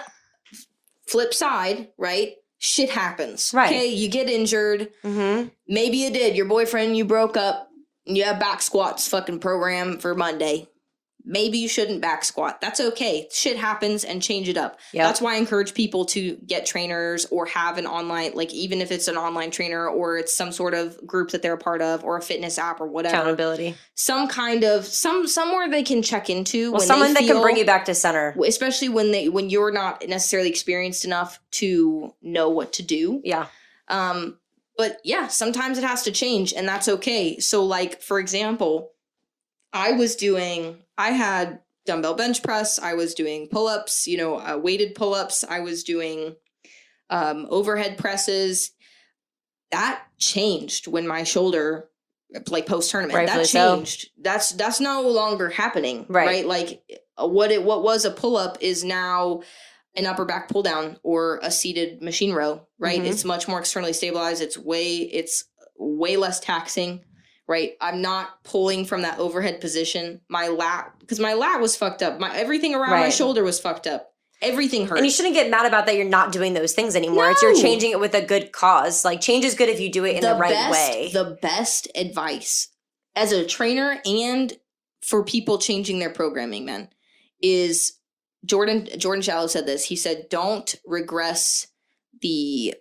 flip side, right? Shit happens. Right. Okay, you get injured. Maybe you did. Your boyfriend, you broke up. You have back squats fucking program for Monday. Maybe you shouldn't back squat. That's okay. Shit happens, and change it up. That's why I encourage people to get trainers or have an online, like even if it's an online trainer or it's some sort of group that they're a part of or a fitness app or whatever. Accountability. Some kind of, somewhere they can check into. Well, someone that can bring you back to center. Especially when you're not necessarily experienced enough to know what to do. Yeah. But yeah, sometimes it has to change, and that's okay. So like, for example, I had dumbbell bench press. I was doing pull-ups, weighted pull-ups. I was doing overhead presses. That changed when my shoulder, like post-tournament, that changed. So. That's no longer happening, right? Like what was a pull-up is now an upper back pull down or a seated machine row, right? Mhm. It's much more externally stabilized. It's way less taxing, right? I'm not pulling from that overhead position. My lat was fucked up. Everything around my Right. shoulder was fucked up. Everything hurt. And you shouldn't get mad about that you're not doing those things anymore. It's No. you're changing it with a good cause. Like, change is good if you do it in the right way. The best advice as a trainer and for people changing their programming, man, is Jordan Shallow said this. He said, don't regress the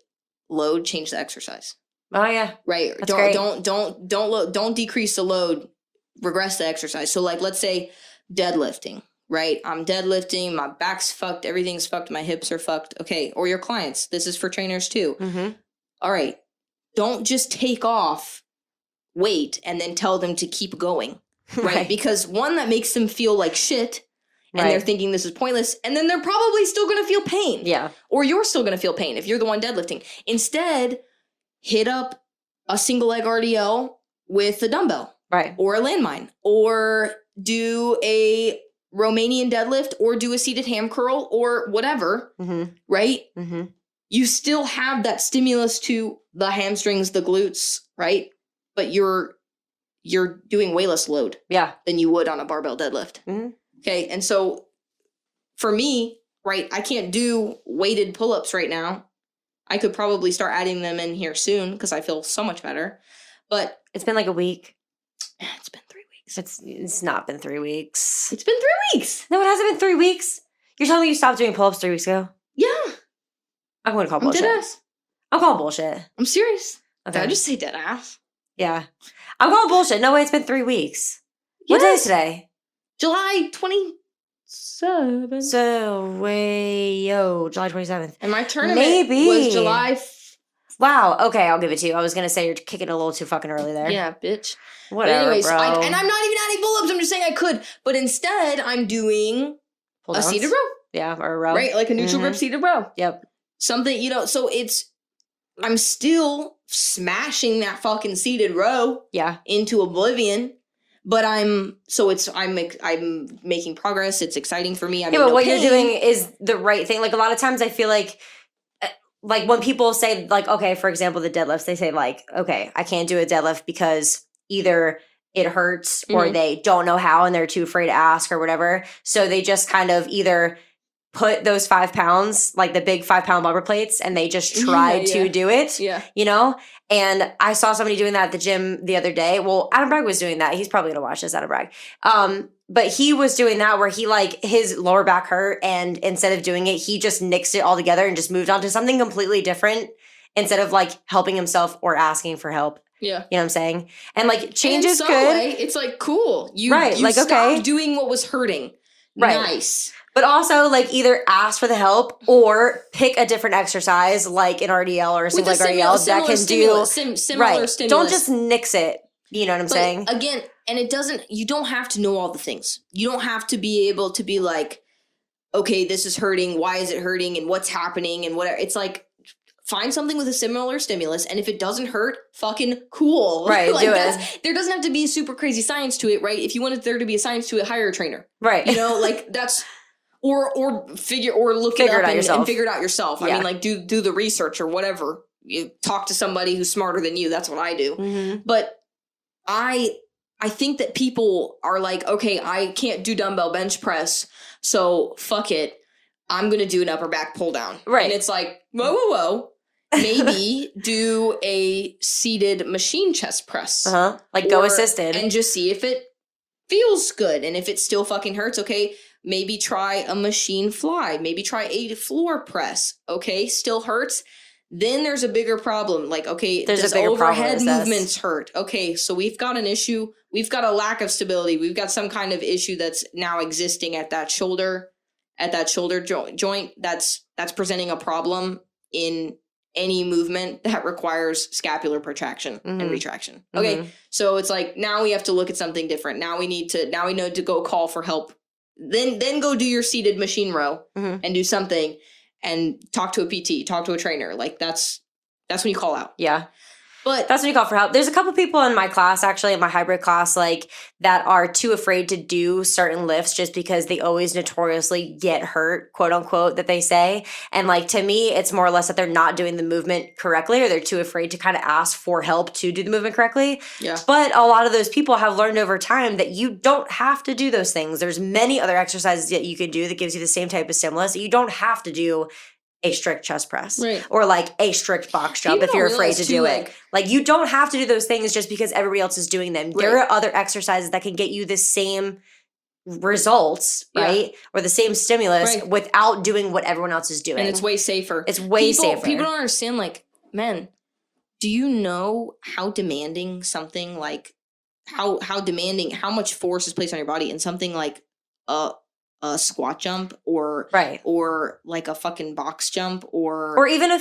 load, change the exercise. Oh yeah. Right. That's great. Don't decrease the load, regress the exercise. So like, let's say deadlifting, right? I'm deadlifting, my back's fucked, everything's fucked, my hips are fucked. Okay. Or your clients. This is for trainers too. Mm-hmm. All right. Don't just take off weight and then tell them to keep going. Right. Because one, that makes them feel like shit. And they're thinking this is pointless. And then they're probably still going to feel pain. Yeah. Or you're still going to feel pain if you're the one deadlifting. Instead, hit up a single leg RDL with a dumbbell. Right. Or a landmine. Or do a Romanian deadlift. Or do a seated ham curl. Or whatever. Mm-hmm. Right? Mm-hmm. You still have that stimulus to the hamstrings, the glutes. Right? But you're doing way less load. Yeah. Than you would on a barbell deadlift. Mm-hmm. Okay, and so for me, right, I can't do weighted pull-ups right now. I could probably start adding them in here soon because I feel so much better. But it's been like a week. It's been 3 weeks. It's not been 3 weeks. It's been 3 weeks. No, it hasn't been 3 weeks. You're telling me you stopped doing pull-ups 3 weeks ago? Yeah. I'm going to call I'm bullshit. deadass. I'm calling bullshit. I'm serious. Okay. Did I just say deadass? Yeah. I'm calling bullshit. No way, it's been 3 weeks. What day is today? July 27th. So, July 27th. And my tournament Maybe. was July. Wow. Okay, I'll give it to you. I was going to say you're kicking a little too fucking early there. Yeah, bitch. Whatever, but anyways, bro. and I'm not even adding pull-ups. I'm just saying I could. But instead, I'm doing a seated row. Yeah, or a row. Right? Like a neutral grip seated row. Yep. Something, so I'm still smashing that fucking seated row into oblivion. But I'm making progress. It's exciting for me. But what you're doing is the right thing. Like, a lot of times I feel like when people say, like, okay, for example, the deadlifts, they say, like, okay, I can't do a deadlift because either it hurts or they don't know how and they're too afraid to ask or whatever. So they just kind of either put those 5 pounds, like the big 5-pound lumber plates, and they just tried to do it. Yeah. And I saw somebody doing that at the gym the other day. Well, Adam Bragg was doing that. He's probably going to watch this, Adam Bragg. But he was doing that where he, like, his lower back hurt, and instead of doing it, he just nixed it all together and just moved on to something completely different instead of, like, helping himself or asking for help. Yeah. You know what I'm saying? And, like, change is good. Way, it's, like, cool. You stopped doing what was hurting. Right. Nice. But also, like, either ask for the help or pick a different exercise, like an RDL or a single leg RDL that can do similar stimulus. Don't just nix it. You know what I'm saying? Again, and you don't have to know all the things. You don't have to be able to be like, okay, this is hurting. Why is it hurting? And what's happening? And whatever. It's like, find something with a similar stimulus. And if it doesn't hurt, fucking cool. Right, like, do it. There doesn't have to be a super crazy science to it, right? If you wanted there to be a science to it, hire a trainer. Right. Like, that's... Or figure it up and figure it out yourself. I mean, like, do the research or whatever. You talk to somebody who's smarter than you. That's what I do. Mm-hmm. But I think that people are like, okay, I can't do dumbbell bench press, so fuck it. I'm gonna do an upper back pull down. Right. And it's like, whoa. Maybe do a seated machine chest press. Like go assisted. And just see if it feels good. And if it still fucking hurts, okay, maybe try a machine fly. Maybe try a floor press. Okay, still hurts. Then there's a bigger problem. Like, okay, does overhead movements hurt? Okay, so we've got an issue. We've got a lack of stability. We've got some kind of issue that's now existing at that shoulder joint that's presenting a problem in any movement that requires scapular protraction and retraction. Okay, so it's like, now we have to look at something different. Now we need to go call for help. Then go do your seated machine row and do something and talk to a PT, talk to a trainer. Like, that's when you call out. Yeah. But that's when you call for help. There's a couple people in my class, actually, in my hybrid class, like that are too afraid to do certain lifts just because they always notoriously get hurt, quote unquote, that they say. And like to me, it's more or less that they're not doing the movement correctly, or they're too afraid to kind of ask for help to do the movement correctly. Yeah. But a lot of those people have learned over time that you don't have to do those things. There's many other exercises that you can do that gives you the same type of stimulus. You don't have to do a strict chest press or like a strict box jump if you're afraid to do it. Like you don't have to do those things just because everybody else is doing them. There are other exercises that can get you the same results, right? Or the same stimulus without doing what everyone else is doing. And it's way safer. It's way safer. People don't understand, like, man, do you know how demanding something like how demanding, how much force is placed on your body in something like a squat jump or like a fucking box jump or even a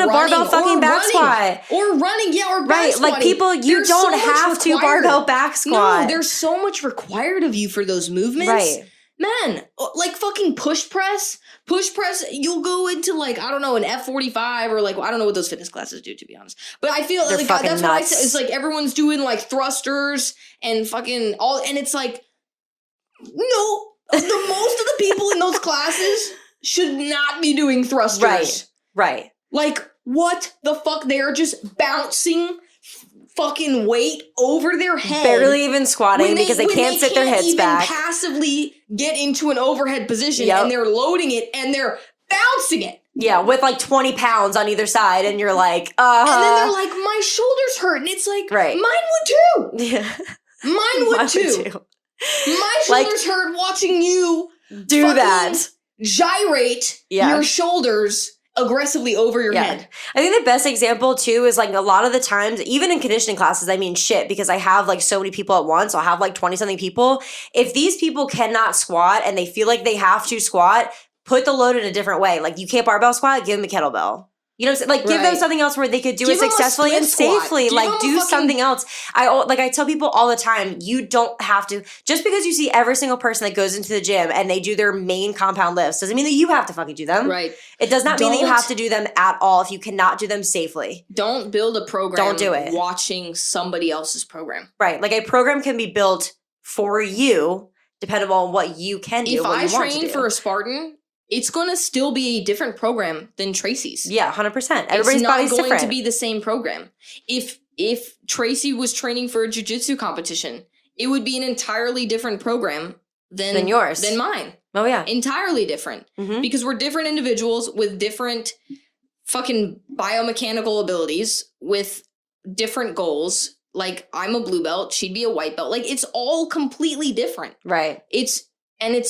barbell fucking back squat or back squatting. Like people, you don't have to barbell back squat. No, there's so much required of you for those movements. Man, like fucking push press, you'll go into like, I don't know, an F45 or like, I don't know what those fitness classes do, to be honest. But I feel like that's nuts. What I said. It's like everyone's doing like thrusters and fucking all, and it's like, no, most of the people in those classes should not be doing thrusters. Right. Like, what the fuck? They're just bouncing fucking weight over their head. Barely even squatting because they can't sit their heads back. Passively get into an overhead position and they're loading it and they're bouncing it. Yeah, with like 20 pounds on either side, and you're like, And then they're like, my shoulders hurt. And it's like, mine would too. Yeah. Mine would too. My shoulders hurt watching you do that. Gyrate your shoulders aggressively over your head. I think the best example too is like a lot of the times, even in conditioning classes, I mean shit, because I have like so many people at once. I'll have like 20 something people. If these people cannot squat and they feel like they have to squat, put the load in a different way. Like you can't barbell squat, give them a kettlebell. You know, like give them something else where they could do it successfully and safely. Like do something else. I tell people all the time, you don't have to, just because you see every single person that goes into the gym and they do their main compound lifts doesn't mean that you have to fucking do them. Right. It does not mean that you have to do them at all if you cannot do them safely. Don't build a program. Don't do it. Watching somebody else's program. Right. Like a program can be built for you depending on what you can do. If I train for a Spartan, it's going to still be a different program than Tracy's. Yeah, 100%. Everybody's body's different. It's not going to be the same program. If Tracy was training for a jiu-jitsu competition, it would be an entirely different program than yours. Than mine. Oh, yeah. Entirely different. Mm-hmm. Because we're different individuals with different fucking biomechanical abilities, with different goals. Like, I'm a blue belt, she'd be a white belt. Like, it's all completely different. Right.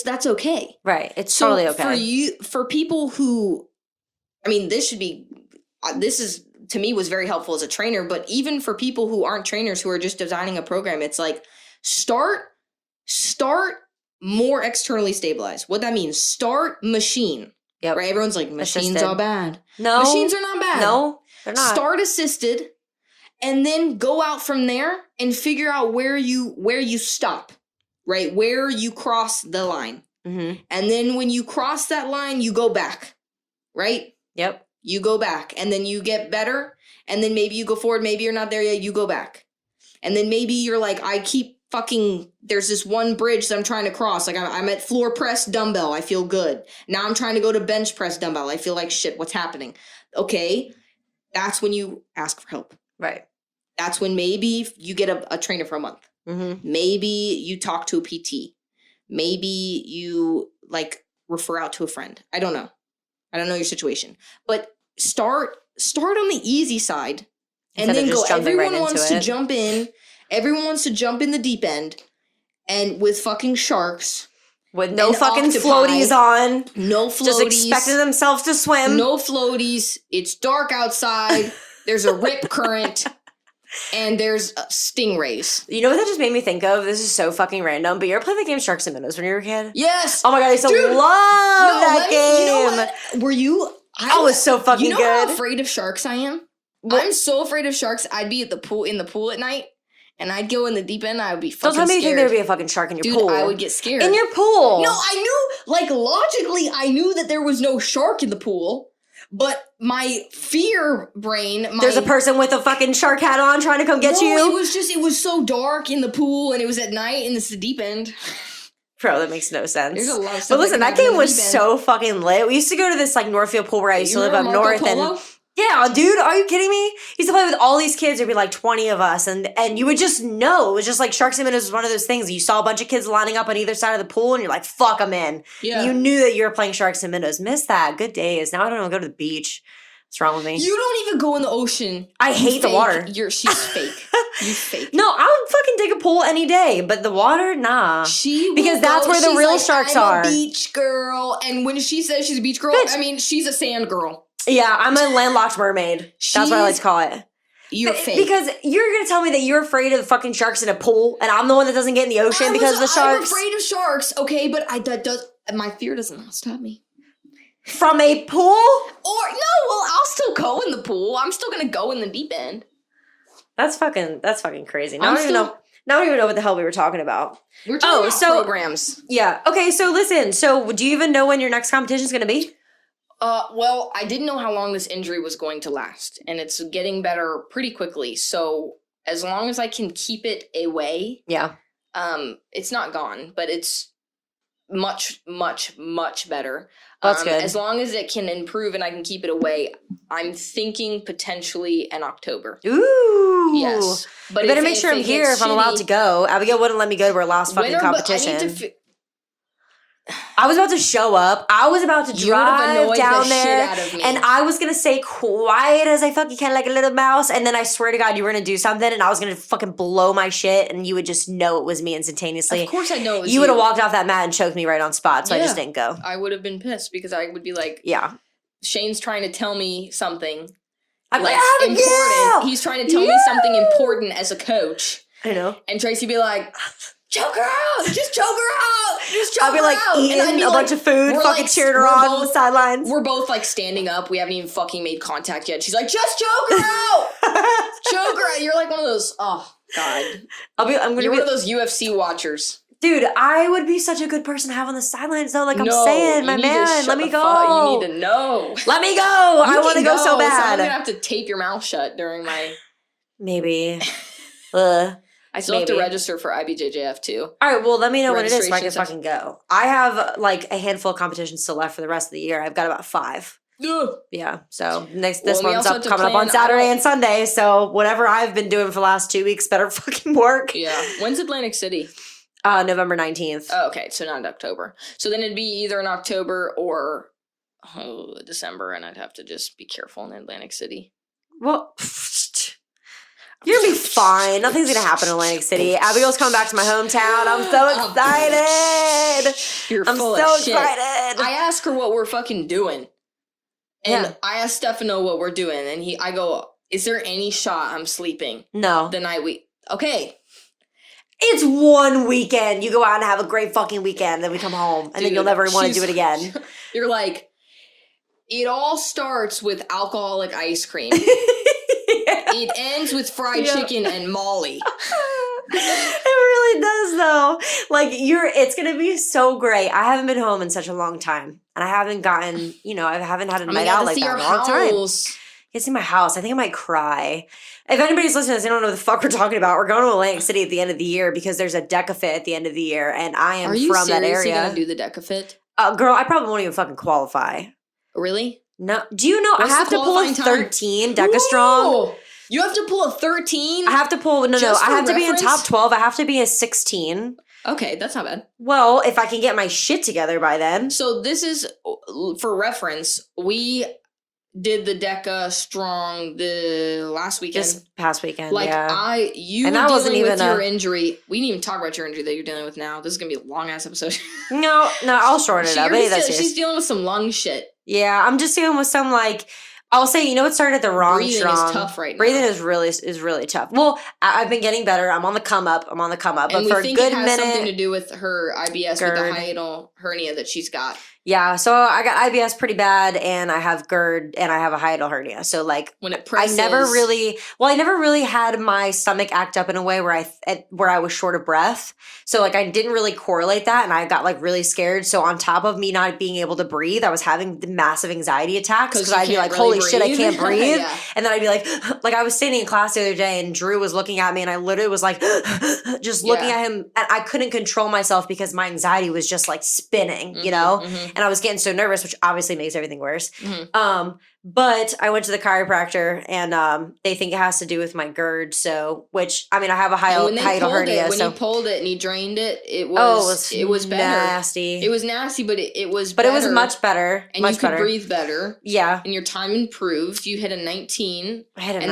That's okay. Right. It's totally okay. For people who, I mean, this is, to me, was very helpful as a trainer, but even for people who aren't trainers, who are just designing a program, it's like, start more externally stabilized. What that means, start machine. Yep. Right? Everyone's like, machines assisted. are bad. No. Machines are not bad. No, they're not. Start assisted, and then go out from there and figure out where you stop. Right? Where you cross the line. Mm-hmm. And then when you cross that line, you go back. Right? Yep. You go back. And then you get better. And then maybe you go forward. Maybe you're not there yet. You go back. And then maybe you're like, there's this one bridge that I'm trying to cross. Like I'm at floor press dumbbell. I feel good. Now I'm trying to go to bench press dumbbell. I feel like shit. What's happening? Okay. That's when you ask for help. Right. That's when maybe you get a trainer for a month. Mm-hmm. Maybe you talk to a PT. Maybe you refer out to a friend. I don't know your situation, but start on the easy side, and then go. Everyone wants to jump in. Everyone wants to jump in the deep end, and with fucking sharks, with no fucking floaties on, no floaties, just expecting themselves to swim. No floaties. It's dark outside. There's a rip current. And there's stingrays. You know what that just made me think of? This is so fucking random, but you ever played the game Sharks and Minnows when you were a kid? Yes. Oh my god, I used to love that game. You know what? Were you? I was so fucking good. You know how afraid of sharks I am? What? I'm so afraid of sharks. I'd be in the pool at night, and I'd go in the deep end. I would be fucking scared. Don't tell me you think there'd be a fucking shark in your pool. I would get scared. In your pool? No, I knew, logically, I knew that there was no shark in the pool. But my fear brain, There's a person with a fucking shark hat on trying to come get you. it was so dark in the pool, and it was at night, and it's the deep end. Bro, that makes no sense. There's a lot of stuff. But listen, that game was so fucking lit. We used to go to this like Northfield pool where I used to live up north, and yeah, dude, are you kidding me? Used to play with all these kids. There'd be like 20 of us, and you would just know. It was just like Sharks and Minnows was one of those things. You saw a bunch of kids lining up on either side of the pool, and you're like, fuck, I'm in. Yeah. You knew that you were playing Sharks and Minnows. Missed that. Good days. Now I don't know, go to the beach. What's wrong with me? You don't even go in the ocean. I hate the water. She's fake. You fake. No, I would fucking dig a pool any day, but the water, nah. Because that's where the real sharks are. I'm a beach girl, and when she says she's a beach girl, I mean she's a sand girl. Yeah, I'm a landlocked mermaid. That's what I like to call it. You're fake. Because you're gonna tell me that you're afraid of the fucking sharks in a pool, and I'm the one that doesn't get in the ocean because of the sharks. I'm afraid of sharks, okay, but my fear doesn't stop me. From a pool? I'll still go in the pool. I'm still gonna go in the deep end. That's fucking crazy. Now I don't even know what the hell we were talking about. We're talking about programs. Yeah. Okay, so listen. So do you even know when your next competition is gonna be? Well, I didn't know how long this injury was going to last, and it's getting better pretty quickly. So as long as I can keep it away, it's not gone, but it's much, much, much better. That's good. As long as it can improve and I can keep it away, I'm thinking potentially in October. Ooh. Yes. But you better make sure I'm here if I'm allowed to go. Abigail wouldn't let me go to her last fucking competition. I was about to show up. I was about to drive down there, and I was gonna say quiet as I fucking can, like a little mouse. And then I swear to God, you were gonna do something, and I was gonna fucking blow my shit, and you would just know it was me instantaneously. Of course, I know it was you. Would have walked off that mat and choked me right on spot, so I just didn't go. I would have been pissed because I would be like, "Yeah, Shane's trying to tell me something. I'm like, important. He's trying to tell me something important as a coach. I know." And Tracy be like, choke her out! Just choke her out! Just choke her out! I'll be like eating a bunch of food, fucking cheering her on the sidelines. We're both like standing up. We haven't even fucking made contact yet. She's like, just choke her out! Choke her out! You're like one of those, oh God. You're one of those UFC watchers. Dude, I would be such a good person to have on the sidelines though. Like I'm saying, my man, let me go. You need to know. Let me go. I want to go so bad. So I'm gonna have to tape your mouth shut during my... Maybe. I still have to register for IBJJF too. All right, well, let me know when it is so I can fucking go. I have like a handful of competitions still left for the rest of the year. I've got about 5. Yeah, so this one's coming up on Saturday and Sunday. So whatever I've been doing for the last 2 weeks better fucking work. Yeah. When's Atlantic City? November 19th. Oh, okay, so not in October. So then it'd be either in October or December, and I'd have to just be careful in Atlantic City. Well... You're gonna be fine. Nothing's gonna happen in Atlantic City. Abigail's coming back to my hometown. I'm so excited. You're full of shit. Excited. I asked her what we're fucking doing, and I asked Stefano what we're doing, and I go, "Is there any shot I'm sleeping?" No. The night okay. It's one weekend. You go out and have a great fucking weekend, then we come home, and then you'll never want to do it again. You're like, it all starts with alcoholic ice cream. It ends with fried chicken and Molly. It really does, though. Like it's gonna be so great. I haven't been home in such a long time, and I haven't gotten, I haven't had a night out like that in a long time. Get to see my house. I think I might cry. If anybody's listening to this, they don't know what the fuck we're talking about. We're going to Atlantic City at the end of the year because there's a DecaFit at the end of the year, and I am from that area. Are you seriously gonna do the DecaFit? Girl, I probably won't even fucking qualify. Really? No. Do you know I have to pull a 13 Deca Strong? You have to pull a 13? I have to pull, no. I have to be in top 12. I have to be a 16. Okay, that's not bad. Well, if I can get my shit together by then. So this is, for reference, we did the Deca Strong the last weekend. This past weekend, like, you were dealing with your injury. We didn't even talk about your injury that you're dealing with now. This is going to be a long-ass episode. No, I'll shorten it up. She's dealing with some lung shit. Yeah, I'm just dealing with some, like... I'll say, it started at the wrong Breathing strong. Is tough right now. Breathing is really tough. Well, I've been getting better. I'm on the come up. And but for a good minute, it has something to do with her IBS with the hiatal hernia that she's got. Yeah, so I got IBS pretty bad, and I have GERD, and I have a hiatal hernia. So like, When it presses, I never really had my stomach act up in a way where I was short of breath. So like, I didn't really correlate that, and I got like really scared. So on top of me not being able to breathe, I was having the massive anxiety attacks because I'd be like, really "Holy shit, I can't breathe!" Yeah. And then I'd be like I was standing in class the other day, and Drew was looking at me, and I literally was like, just looking at him, and I couldn't control myself because my anxiety was just like spinning, you know. And I was getting so nervous, which obviously makes everything worse. But I went to the chiropractor, and they think it has to do with my GERD. So, which, I mean, I have a hiatal hernia. When he pulled it and he drained it, it was better. Nasty. It was nasty, but it was But better. it was much better. And much you could better. breathe better. Yeah. And your time improved. You hit a 19. I hit a 19.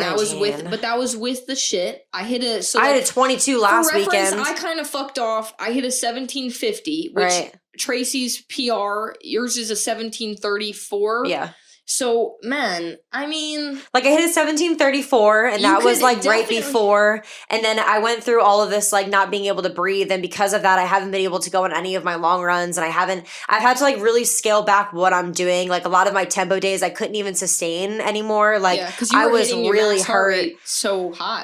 That was with the shit. I hit a 22 last weekend. I kind of fucked off. I hit a 1750, which Tracy's PR, yours is a 1734. Yeah. So, man, I mean, like I hit a 1734, and that was like right before. And then I went through all of this, like not being able to breathe. And because of that, I haven't been able to go on any of my long runs. And I've had to like really scale back what I'm doing. Like a lot of my tempo days, I couldn't even sustain anymore. Like I was really hurt so high,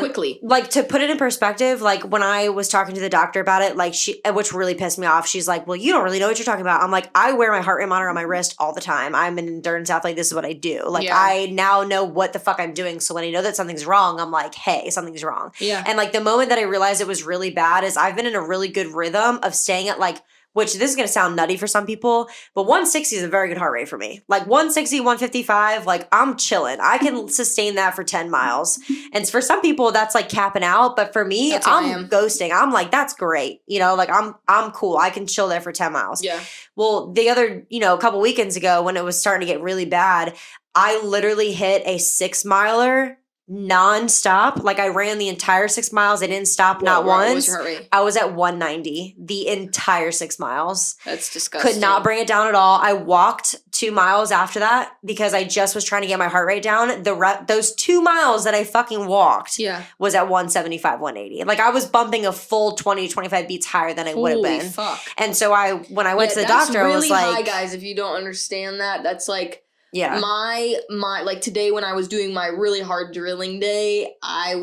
quickly. Like to put it in perspective, like when I was talking to the doctor about it, like which really pissed me off. She's like, "Well, you don't really know what you're talking about." I'm like, I wear my heart rate monitor on my wrist all the time. I'm an endurance athlete. This is what I do. Like I now know what the fuck I'm doing. So when I know that something's wrong, I'm like, hey, something's wrong. Yeah. And like the moment that I realized it was really bad is I've been in a really good rhythm of staying at like, which this is going to sound nutty for some people, but 160 is a very good heart rate for me. Like 160, 155, like I'm chilling. I can sustain that for 10 miles. And for some people that's like capping out, but for me, I'm ghosting. I'm like, that's great. You know, like I'm cool. I can chill there for 10 miles. Yeah. Well, the other, a couple weekends ago when it was starting to get really bad, I literally hit a 6-miler nonstop. Like I ran the entire 6 miles. I didn't stop not once. What was your heart rate? I was at 190 the entire 6 miles. That's disgusting. Could not bring it down at all. I walked 2 miles after that because I just was trying to get my heart rate down. Those 2 miles that I fucking walked was at 175, 180. Like I was bumping a full 20 to 25 beats higher than I would have been. Fuck. And so when I went to the doctor, I was like, high, guys, if you don't understand that, that's like, yeah. My like today when I was doing my really hard drilling day, my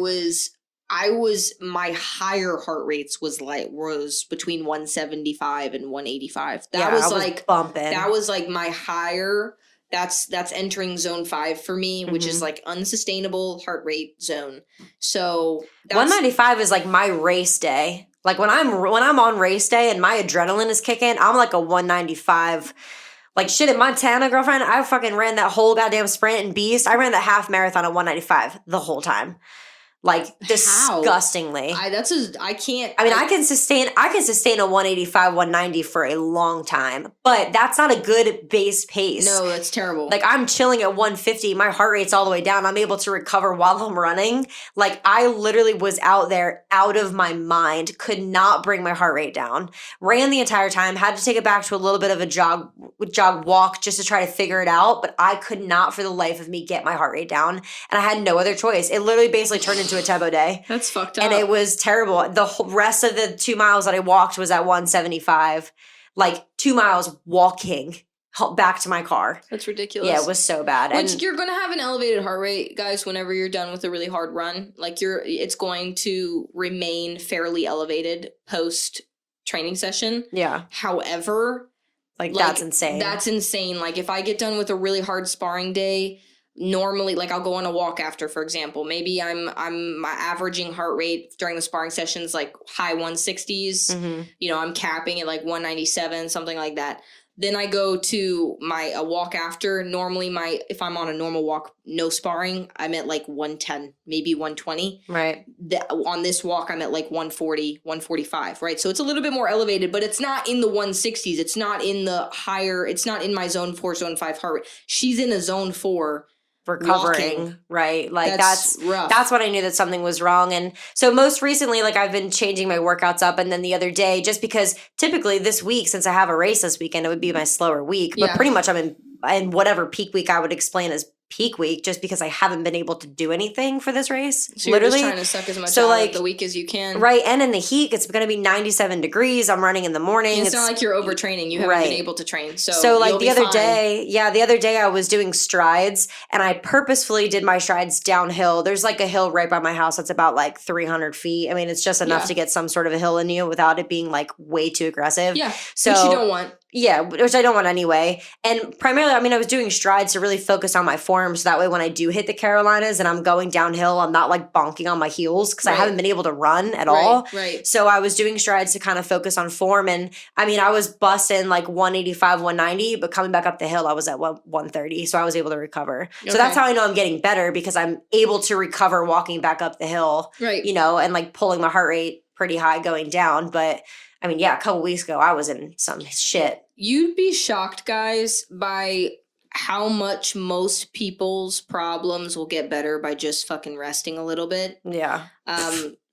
higher heart rates was between 175 and 185. That was like bumping. That was like my higher. That's entering zone 5 for me, which is like unsustainable heart rate zone. So 195 is like my race day. Like when I'm on race day and my adrenaline is kicking, I'm like a 195. Like shit in Montana, girlfriend, I fucking ran that whole goddamn sprint and beast. I ran that half marathon at 195 the whole time. Like disgustingly. I can't. I mean, I can sustain a 185, 190 for a long time, but that's not a good base pace. No, that's terrible. Like I'm chilling at 150. My heart rate's all the way down. I'm able to recover while I'm running. Like I literally was out there out of my mind, could not bring my heart rate down. Ran the entire time, had to take it back to a little bit of a jog walk just to try to figure it out. But I could not for the life of me get my heart rate down. And I had no other choice. It literally basically turned into a tempo day. That's fucked up. And it was terrible. The whole rest of the 2 miles that I walked was at 175. Like 2 miles walking back to my car. That's ridiculous. Yeah, it was so bad. Which you're going to have an elevated heart rate, guys, whenever you're done with a really hard run. Like it's going to remain fairly elevated post training session. Yeah. However, like that's insane. That's insane. Like if I get done with a really hard sparring day, normally, like I'll go on a walk after, for example. Maybe I'm my averaging heart rate during the sparring sessions like high 160s. Mm-hmm. I'm capping at like 197, something like that. Then I go to a walk after. Normally if I'm on a normal walk, no sparring, I'm at like 110, maybe 120. Right. On this walk, I'm at like 140, 145, right? So it's a little bit more elevated, but it's not in the 160s. It's not in the higher, it's not in my zone 4, zone 5 heart rate. She's in a zone 4 recovering, walking. Right? Like that's rough. That's when I knew that something was wrong. And so most recently, like I've been changing my workouts up, and then the other day, just because typically this week, since I have a race this weekend, it would be my slower week. But pretty much I'm in whatever peak week I would explain as peak week just because I haven't been able to do anything for this race. So you're just trying to suck as much out of the week as you can. Right. And in the heat, it's going to be 97 degrees. I'm running in the morning. It's not like you're overtraining. You haven't been able to train. So like the other day I was doing strides and I purposefully did my strides downhill. There's like a hill right by my house that's about like 300 feet. I mean, it's just enough to get some sort of a hill in you without it being like way too aggressive. Yeah. So, which you don't want. Yeah, which I don't want anyway. And primarily, I mean, I was doing strides to really focus on my form. So that way when I do hit the Carolinas and I'm going downhill, I'm not like bonking on my heels because I haven't been able to run at all. Right. So I was doing strides to kind of focus on form. And I mean, I was busting like 185, 190, but coming back up the hill, I was at 130. So I was able to recover. Okay. So that's how I know I'm getting better because I'm able to recover walking back up the hill, you know, and like pulling my heart rate pretty high going down. But I mean, yeah, a couple weeks ago, I was in some shit. You'd be shocked, guys, by how much most people's problems will get better by just fucking resting a little bit. Yeah.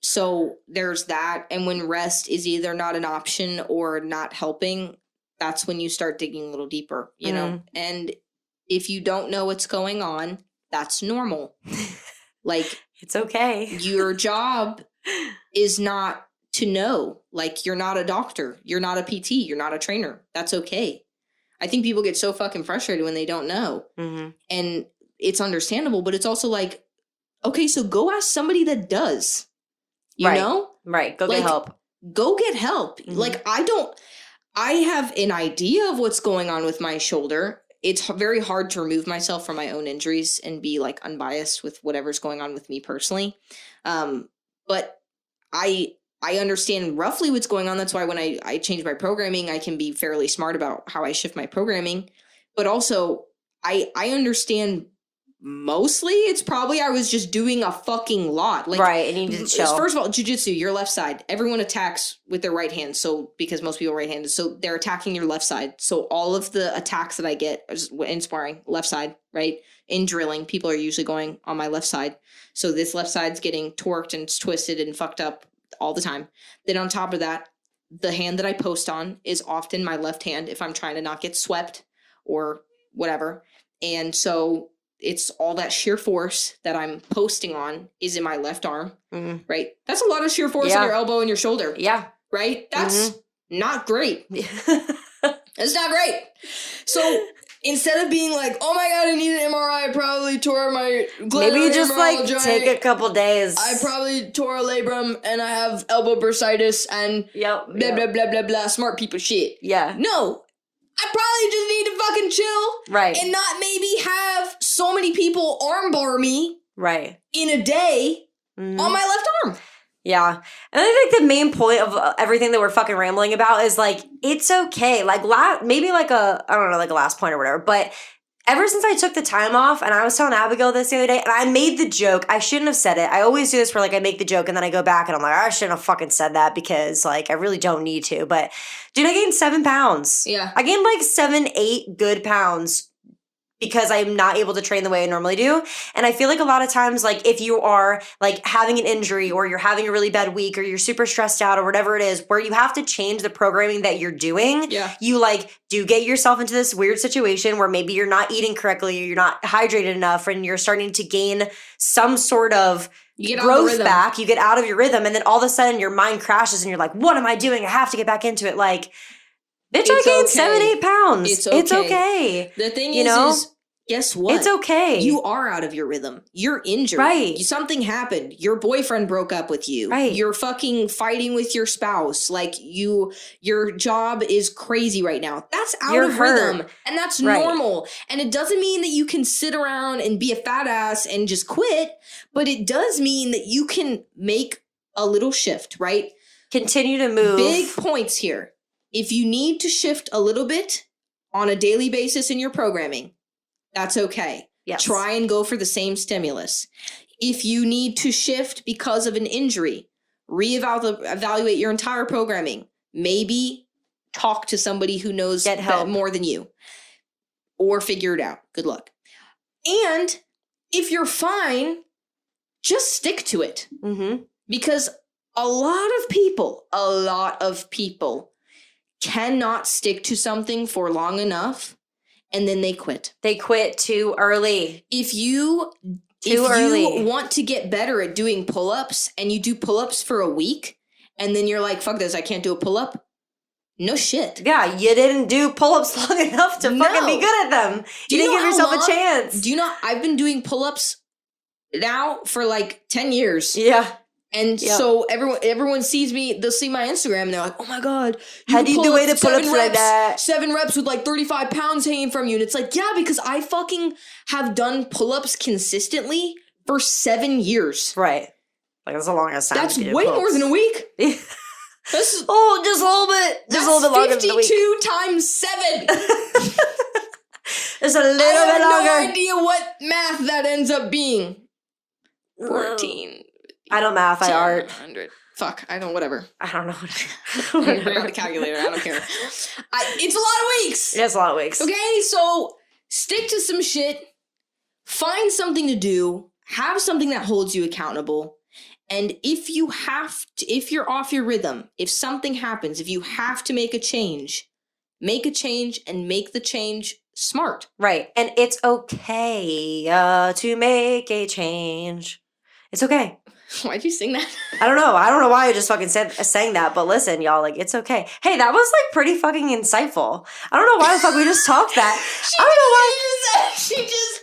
So there's that. And when rest is either not an option or not helping, that's when you start digging a little deeper, you know? And if you don't know what's going on, that's normal. Like, it's okay. Your job is not to know. Like, you're not a doctor, you're not a PT, you're not a trainer. That's okay. I think people get so fucking frustrated when they don't know. And it's understandable, but it's also like, okay, so go ask somebody that does, you know? Right. Go get help. Go get help. Like, I have an idea of what's going on with my shoulder. It's very hard to remove myself from my own injuries and be like unbiased with whatever's going on with me personally. But I understand roughly what's going on. That's why when I change my programming, I can be fairly smart about how I shift my programming. But also, I understand mostly it's probably I was just doing a fucking lot. Like, and you need to chill. First of all, jiu-jitsu, your left side. Everyone attacks with their right hand. So because most people are right-handed, so they're attacking your left side. So all of the attacks that I get in sparring, left side, right? In drilling, people are usually going on my left side. So this left side's getting torqued and twisted and fucked up all the time. Then on top of that, the hand that I post on is often my left hand if I'm trying to not get swept or whatever. And so it's all that sheer force that I'm posting on is in my left arm, right? That's a lot of sheer force on your elbow and your shoulder. Yeah. Right? That's not great. It's not great. So instead of being like, oh my God, I need an MRI, I probably tore my maybe you just like joint. Take a couple days. I probably tore a labrum and I have elbow bursitis and blah, blah, blah, blah, blah, smart people shit. Yeah. No, I probably just need to fucking chill. Right. And not maybe have so many people armbar me. Right. In a day on my left arm. Yeah. And I think the main point of everything that we're fucking rambling about is like, it's okay. Like maybe like I don't know, like a last point or whatever, but ever since I took the time off, and I was telling Abigail this the other day, and I made the joke, I shouldn't have said it. I always do this where like I make the joke and then I go back and I'm like, I shouldn't have fucking said that because like I really don't need to. But dude, I gained 7 pounds. Yeah. I gained like 7, 8 good pounds because I'm not able to train the way I normally do. And I feel like a lot of times, like if you are like having an injury or you're having a really bad week or you're super stressed out or whatever it is, where you have to change the programming that you're doing, you like do get yourself into this weird situation where maybe you're not eating correctly or you're not hydrated enough and you're starting to gain some sort of growth back. You get out of your rhythm and then all of a sudden your mind crashes and you're like, what am I doing? I have to get back into it. Like, bitch, I gained 7, 8 pounds. It's okay. The thing is guess what? It's okay. You are out of your rhythm. You're injured. Right. Something happened. Your boyfriend broke up with you. Right. You're fucking fighting with your spouse. Like your job is crazy right now. That's out of rhythm. And that's normal. And it doesn't mean that you can sit around and be a fat ass and just quit, but it does mean that you can make a little shift, right? Continue to move. Big points here. If you need to shift a little bit on a daily basis in your programming, that's okay. Yes. Try and go for the same stimulus. If you need to shift because of an injury, reevaluate your entire programming. Maybe talk to somebody who knows more than you. Or figure it out. Good luck. And if you're fine, just stick to it. Because a lot of people cannot stick to something for long enough. and then they quit. They quit too early. If you want to get better at doing pull-ups and you do pull-ups for a week and then you're like, fuck this, I can't do a pull-up. No shit. Yeah, you didn't do pull-ups long enough to fucking be good at them. You didn't give yourself a chance. Do you know, I've been doing pull-ups now for like 10 years. Yeah. And so everyone sees me, they'll see my Instagram and they're like, oh my God. How do you do way to pull ups like that? 7 reps with like 35 pounds hanging from you. And it's like, yeah, because I fucking have done pull-ups consistently for 7 years. Right. Like that's a long ass time. That's way more than a week. Just a little bit. Just a little bit longer than a week. 52 times 7. Just a little bit longer. I have no idea what math that ends up being. 14. I don't math, I art. 100. Fuck, I don't, whatever. I don't know. Bring out the calculator, I don't care. It's a lot of weeks. It's a lot of weeks. Okay, so stick to some shit. Find something to do. Have something that holds you accountable. And if you're off your rhythm, if something happens, if you have to make a change and make the change smart. Right. And it's okay to make a change. It's okay. Why'd you sing that? I don't know. I don't know why I just fucking sang that, but listen, y'all, like, it's okay. Hey, that was like pretty fucking insightful. I don't know why the fuck we just talked that. I don't know why.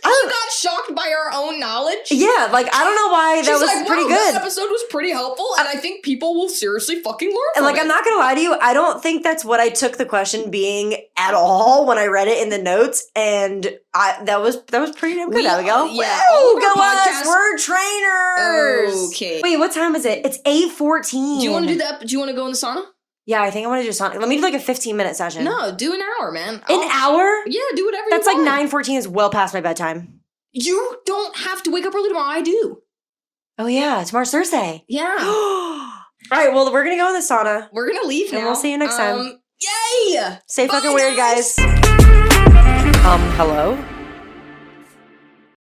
You got shocked by our own knowledge. Yeah, like, I don't know why that was like, pretty good. This episode was pretty helpful, and I think people will seriously fucking learn and from like, it. I'm not gonna lie to you, I don't think that's what I took the question being at all when I read it in the notes, and that was pretty damn good, Abigail. Yeah. Woo, go us! We're trainers! Okay. Wait, what time is it? It's 8:14. Do you want to do that? Do you want to go in the sauna? Yeah, I think I want to do sauna. Let me do like a 15-minute session. No, do an hour, man. An hour? Yeah, do whatever That's you want. like 9:14 is well past my bedtime. You don't have to wake up early tomorrow. I do. Oh yeah, tomorrow's Thursday. Yeah. All right, well, we're going to go in the sauna. We're going to leave now. And we'll see you next time. Yay! Stay fucking weird, guys. Hello?